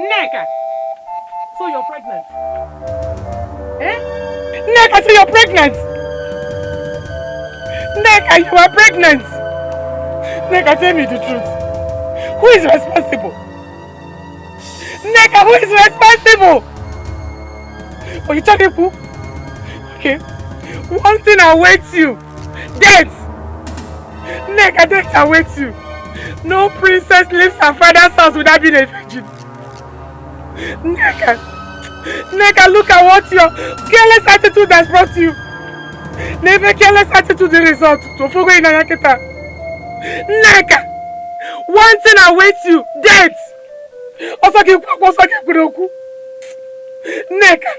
E: Neka! So you're pregnant? Eh? Neka, so you're pregnant? Neka, you are pregnant! Neka, tell me the truth. Who is responsible? Neka, who is responsible? Oh, you talking poo? Okay. One thing awaits you. Death! Neka, death awaits you. No princess leaves her father's house without being a virgin. Neka, look at what your careless attitude has brought you. Never careless attitude the result. To forgo in Anaketa. Neka, one thing awaits you, death. Neka.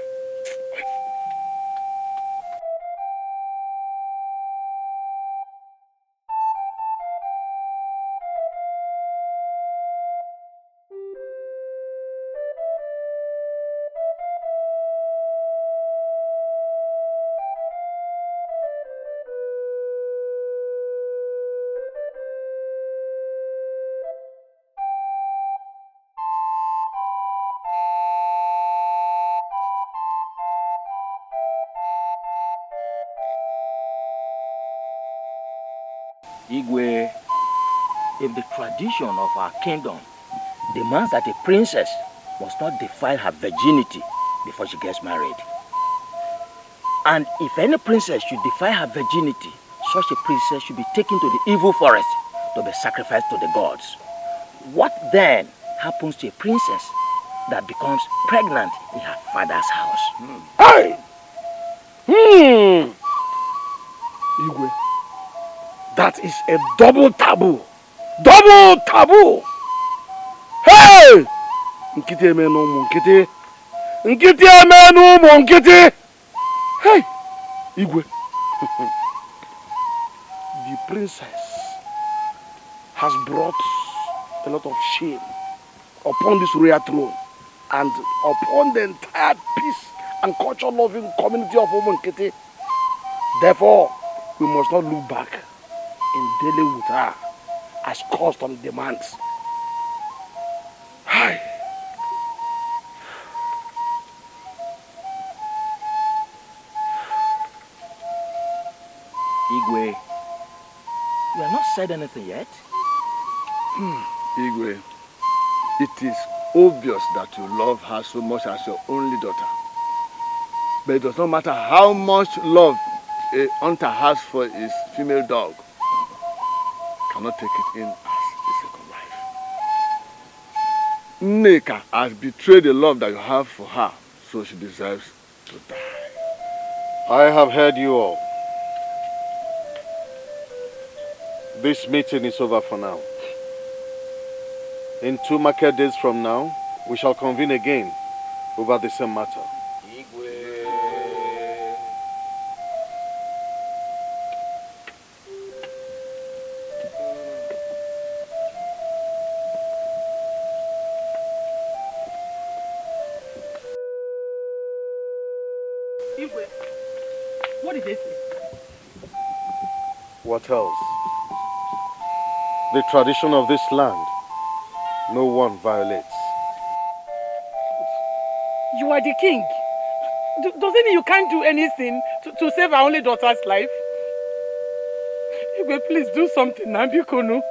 D: Igwe, if the tradition of our kingdom demands that a princess must not defile her virginity before she gets married, and if any princess should defile her virginity, such a princess should be taken to the evil forest to be sacrificed to the gods. What then happens to a princess that becomes pregnant in her father's house?
B: Hey! Igwe, that is a double taboo. Double taboo! Hey! Nkiti eme n'ụmụ nkiti. Nkiti eme n'ụmụ nkiti. Hey! Igwe. The princess has brought a lot of shame upon this royal throne and upon the entire peace and culture-loving community of Umunkiti. Therefore, we must not look back in dealing with her as custom demands. Hi.
I: Igwe, you have not said anything yet.
C: Igwe, it is obvious that you love her so much as your only daughter. But it does not matter how much love a hunter has for his female dog, cannot take it in as a second wife. Nneka has betrayed the love that you have for her, so she deserves to die.
A: I have heard you all. This meeting is over for now. In 2 market days from now, we shall convene again over the same matter.
N: Igwe, what did they say?
A: What else? The tradition of this land, no one violates.
N: You are the king. Doesn't mean you can't do anything to save our only daughter's life? Igwe, please do something now, Bikono.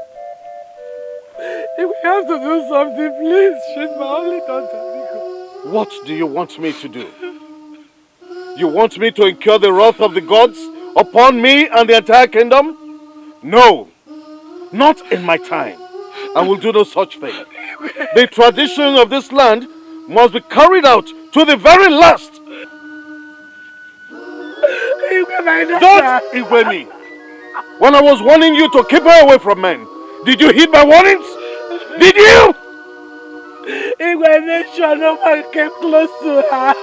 N: If we have to do something, please. She's my only daughter, Biko.
A: What do you want me to do? You want me to incur the wrath of the gods upon me and the entire kingdom? No, not in my time. I will do no such thing. The tradition of this land must be carried out to the very last. Don't Igwe me. When I was warning you to keep her away from men, did you heed my warnings? Did you?
N: Igwe made sure no one came close to her.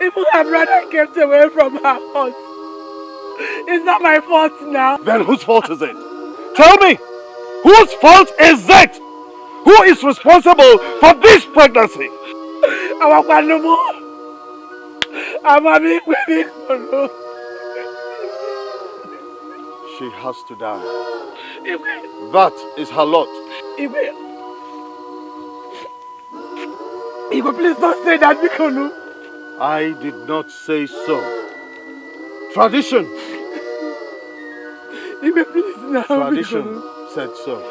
N: Even her brother kept away from her hut. It's not my fault now.
A: Then whose fault is it? Tell me, whose fault is it? Who is responsible for this pregnancy?
N: Our Kwanumo. Amami Kwebikono.
A: She has to die. That is her lot.
N: Igwe, please don't say that, Bikono.
A: I did not say so. Tradition.
N: Igwe, please now.
A: Tradition said so.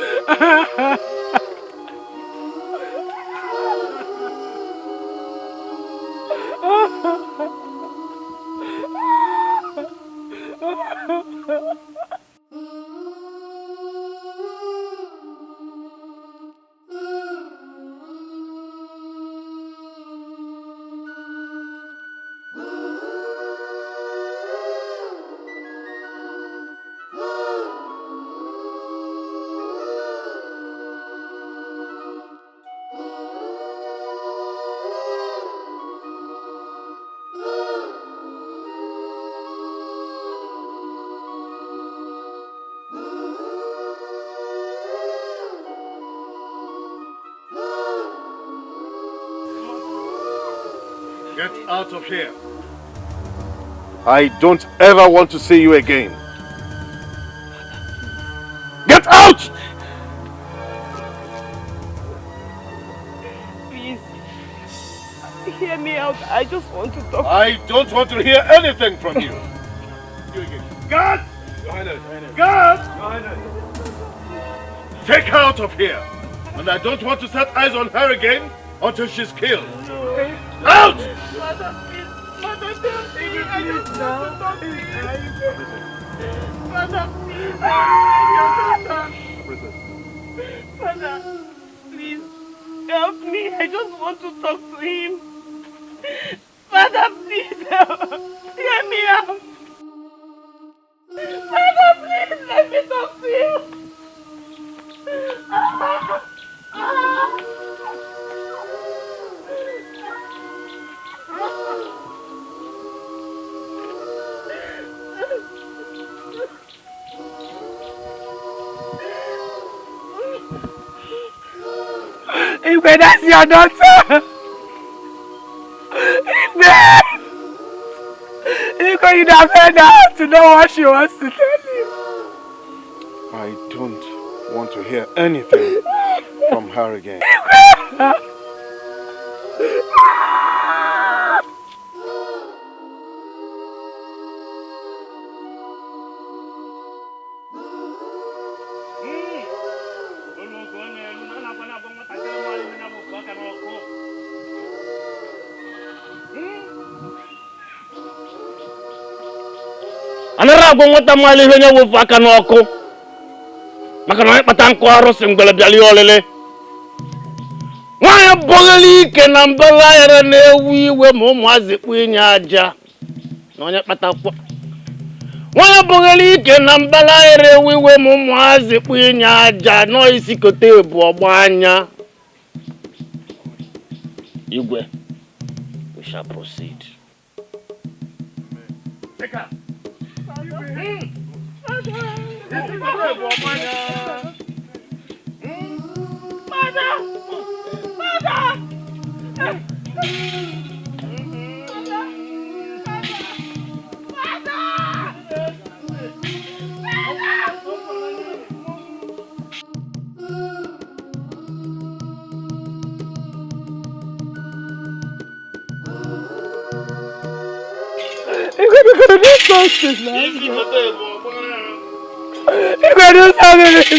A: Get out of here. I don't ever want to see you again. Get out!
N: Please, hear me out. I just want to talk.
A: I don't want to hear anything from you. Guard! Guard! Take her out of here. And I don't want to set eyes on her again until she's killed. Out!
N: Mother, please. Mother, tell me. I just want to talk to you. Mother, please. Mother, please. Help me. I just want to talk to him. Mother, please. Hear me out. Mother, please. Let me talk to him. Igwe, that's your daughter!
M: Iko, you'd have heard her to know what she wants to tell you.
A: I don't want to hear anything from her again.
O: Anara agwa nwata mali ihe nye wofu aka n'ọkụ maka na kpata nkụ arụsị mgbele bịali olele nwanyị bọgheli ike na mbala yere na-ewu iwe ma ụmụazị kpu inye aja na onye kpatakwa nwanyị bọgheli ike na mbala yere ewu iwe ma ụmụazị kpu inye aja nọ isi kote ebu ọgba anya Igwe, we shall proceed.
M: You gotta do something, man. You gotta do something.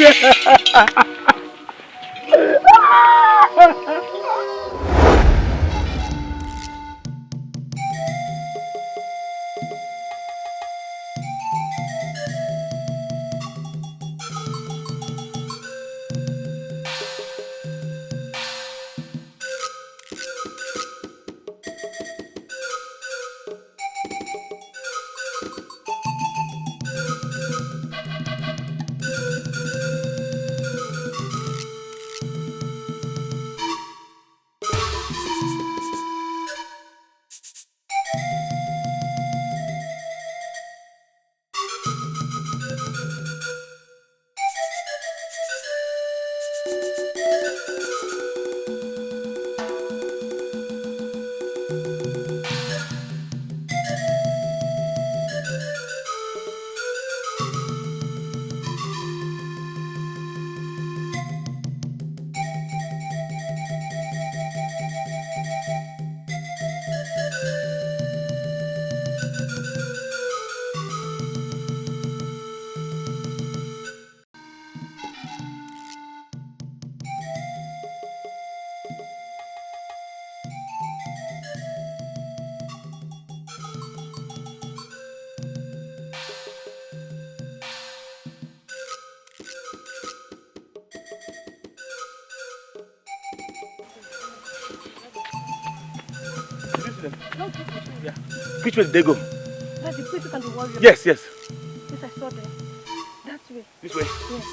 O: Yeah. Which way did they go?
E: That's the priest and the warrior.
O: Yes, yes.
E: Yes, I saw them. That way.
O: This way?
E: Yes.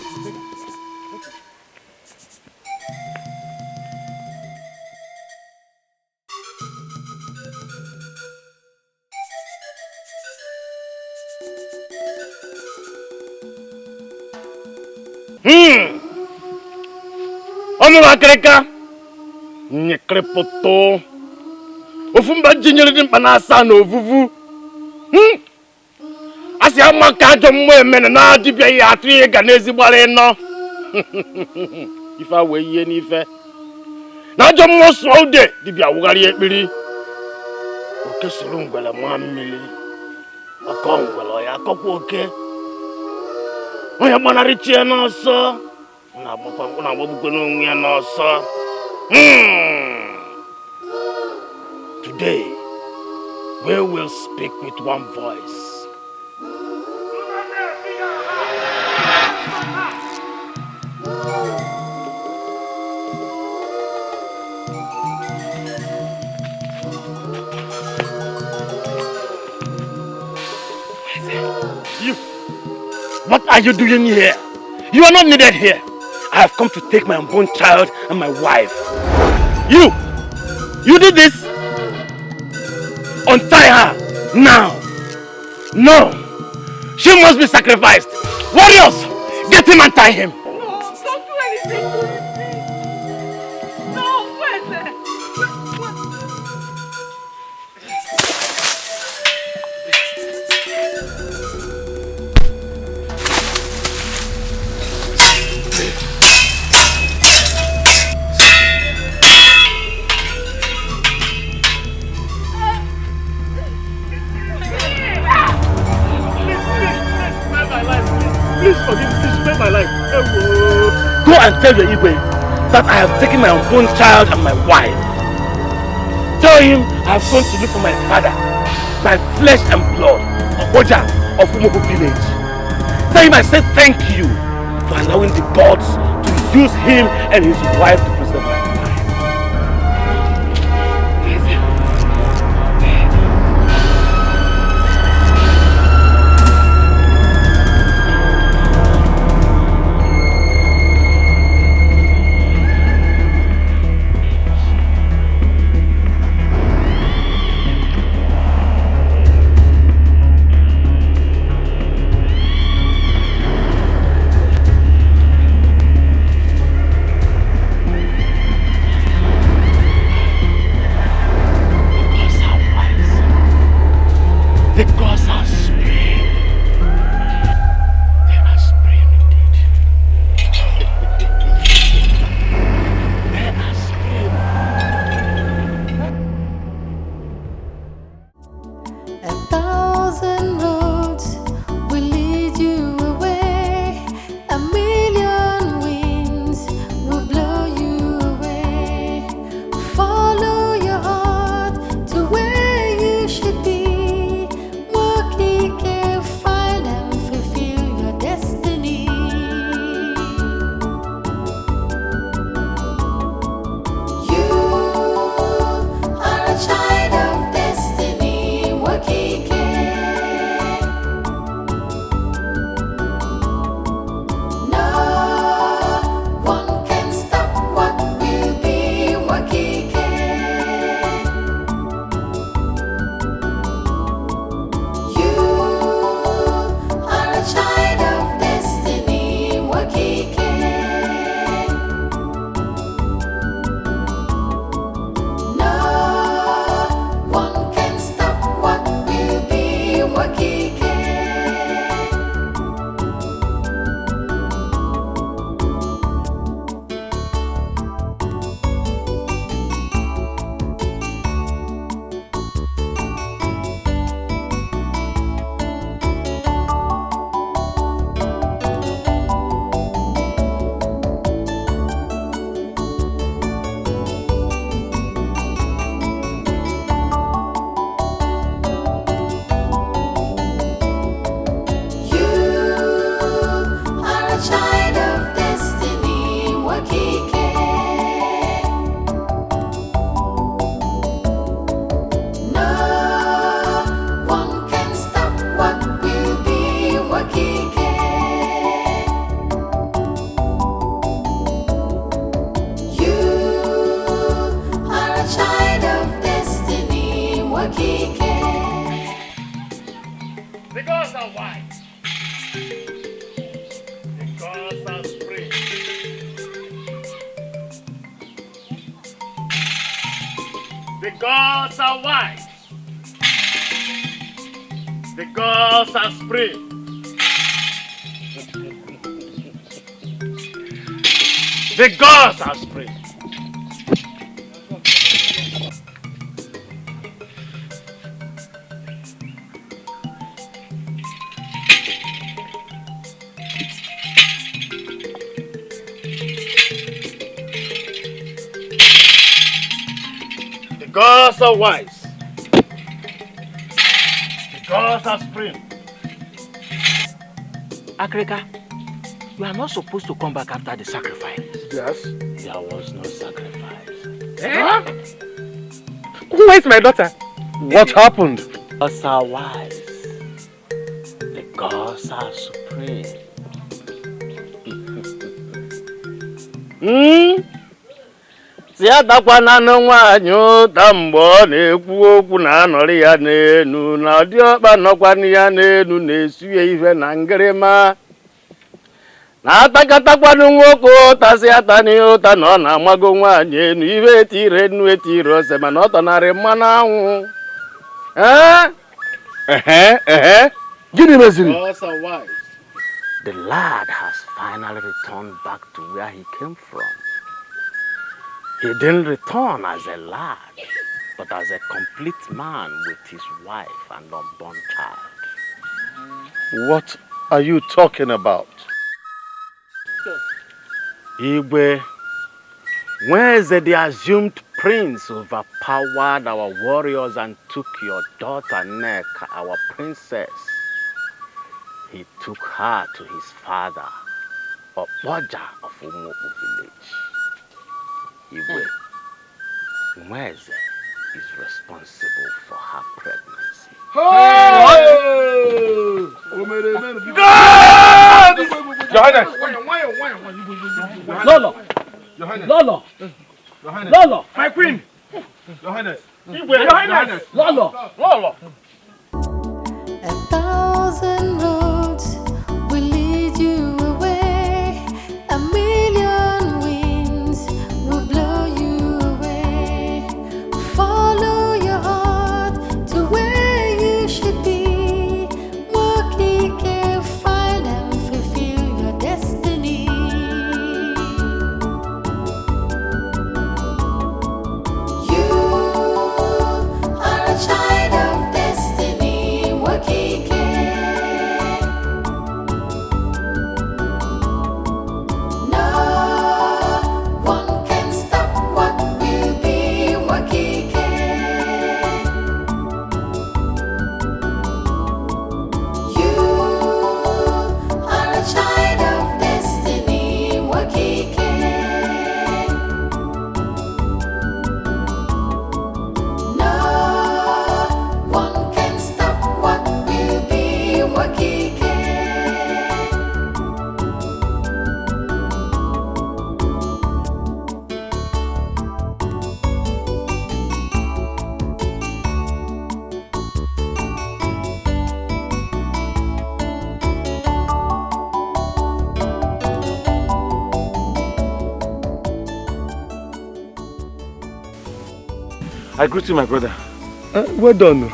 O: Omo akreka. Nyekrepoto. Ofumba jinyere di mkpana asa na ovuvu. Asi amaka ajo mmo emene na adibia ya atu ye ga na ezigbare no. Ife awe ihe n'ife. Na ajo mmo so ode dibia wugari ekpiri. Oke soro ngwele ma mmiri. Akọ ngwele ya akọkwa oke. Onye gbanarị chie n'ọsọ. Na agbabukwe n'onwe ya n'ọsọ. Today, we will speak with one voice. You, what are you doing here? You are not needed here. I have come to take my unborn child and my wife. You did this? Untie her now. No, she must be sacrificed. Warriors, get him and tie him.
N: No, don't do anything to me. No, where's it?
D: Please forgive me. Please spare my life. Go and tell your Igwe that I have taken my own child and my wife. Tell him I have gone to look for my father, my flesh and blood, Oja of Umoku village. Tell him I said thank you for allowing the gods to use him and his wife to preserve my life. The gods are wise. The gods are spring. The gods are spring. The gods are wise. The gods are spring.
K: Akrika, you are not supposed to come back after the sacrifice.
B: Yes?
K: There was no sacrifice.
M: Eh? Where's my daughter?
A: What happened?
K: The gods are wise. The gods are supreme. Si atakwana nwaanyị ụta mgbe ọ na-ekwu okwu na-anọrị ya n'enu na ọ dị ọkpa nọkwana ya n'enu na-esu ya ife na ngịrịma na atakatakwanụ nwoke ụta si ata n'ihe ụta na ọ na-amago nwaanyị enu ife etire nnu etire ose mana ọ tọnarị mmanụ anwụ.
B: Gịnị meziri?
K: The lad has finally returned back to where he came from. He didn't return as a lad, but as a complete man with his wife and unborn child.
A: What are you talking about?
K: Igwe, where is the assumed prince overpowered our warriors and took your daughter Neck, our princess? He took her to his father, Oboja of Umuoku village. Igwe, Nweze is responsible for her pregnancy.
B: God!
L: Your Highness!
B: Lolo!
L: Your Highness!
B: Lolo!
L: Your Highness!
B: Lolo!
L: My queen! Your Highness!
B: Your Highness! Lolo!
L: Lolo!
H: 1,000 roads will lead you away. 1,000,000 winds will blow you away. Follow your heart to where you should be. Work, Dikeh, find and fulfill your destiny. You are a child of destiny. Work, Dikeh. No one can stop what will be. Work, Dikeh. You are a child of destiny. Work, Dikeh. No one can stop what will be. Work, Dikeh.
J: I greet you, my brother.
T: Well done.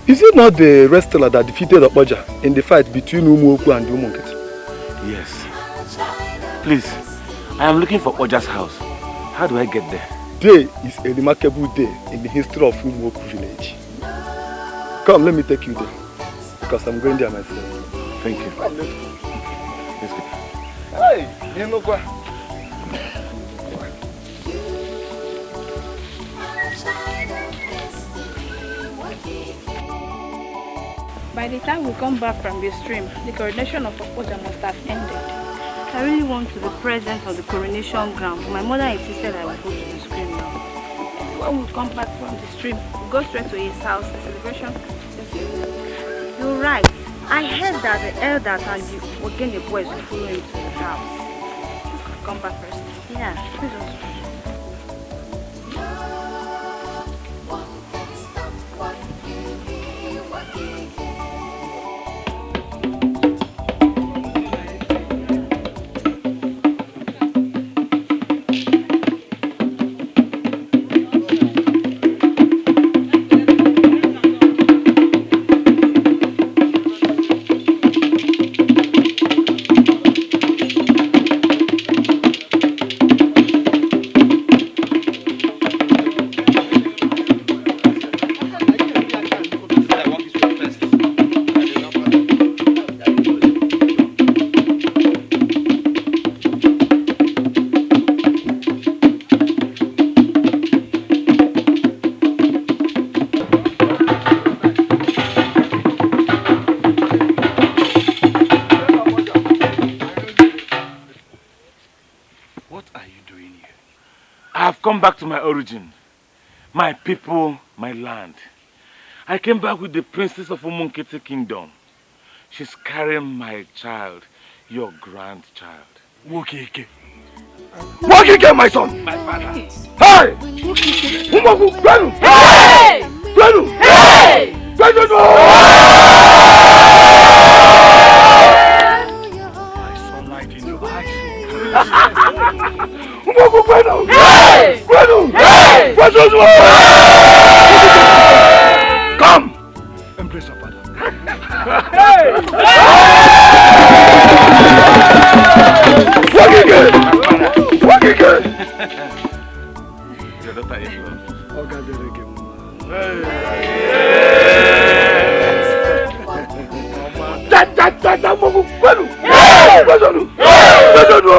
T: Is it not the wrestler that defeated Oboja in the fight between Umuoku and Umunkiti?
J: Yes. Please, I am looking for Oja's house. How do I get there?
T: Today is a remarkable day in the history of Umuoku village. Come, let me take you there, because I'm going there myself.
J: Thank you.
T: Come, let's go.
J: Let's go.
T: Hey, you know what?
V: By the time we come back from the stream, the coronation of Oboja must have ended. I really want to be present on the coronation ground. My mother insisted I would go to the stream now. When we come back from the stream, we go straight to his house. The celebration. You're right. I heard that the elders and the Ogene boys will follow him to the house. Come back first. Yeah, please don't.
J: Come back to my origin, my people, my land. I came back with the princess of Umunkiti kingdom. She's carrying my child, your grandchild.
B: Wokike. Wokike, my son.
J: My father.
B: Hey! Umuoku, Gwenu! Hey! Gwenu! Hey! Gwenu! My sunlight in your eyes. Umuoku, Gwenu! Hey! Gwenu! Hey! Gwenu! Come! Embrace your father. Hey! Wokike! Wokike!
J: Your daughter is well.
B: Umuoku, Gwenu! Hey! Gwenu! Hey! Gwenu!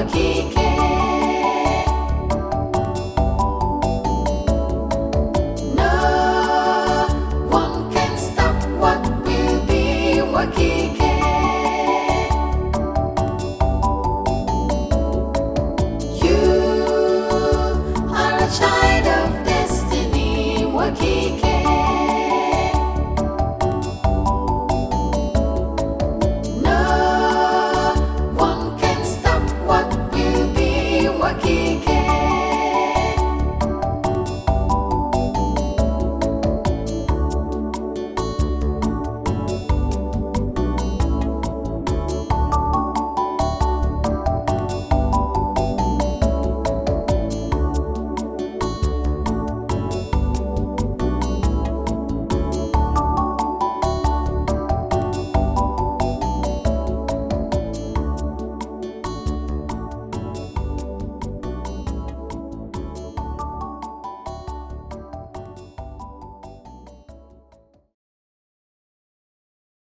H: wakike. No one can stop what will be wakike.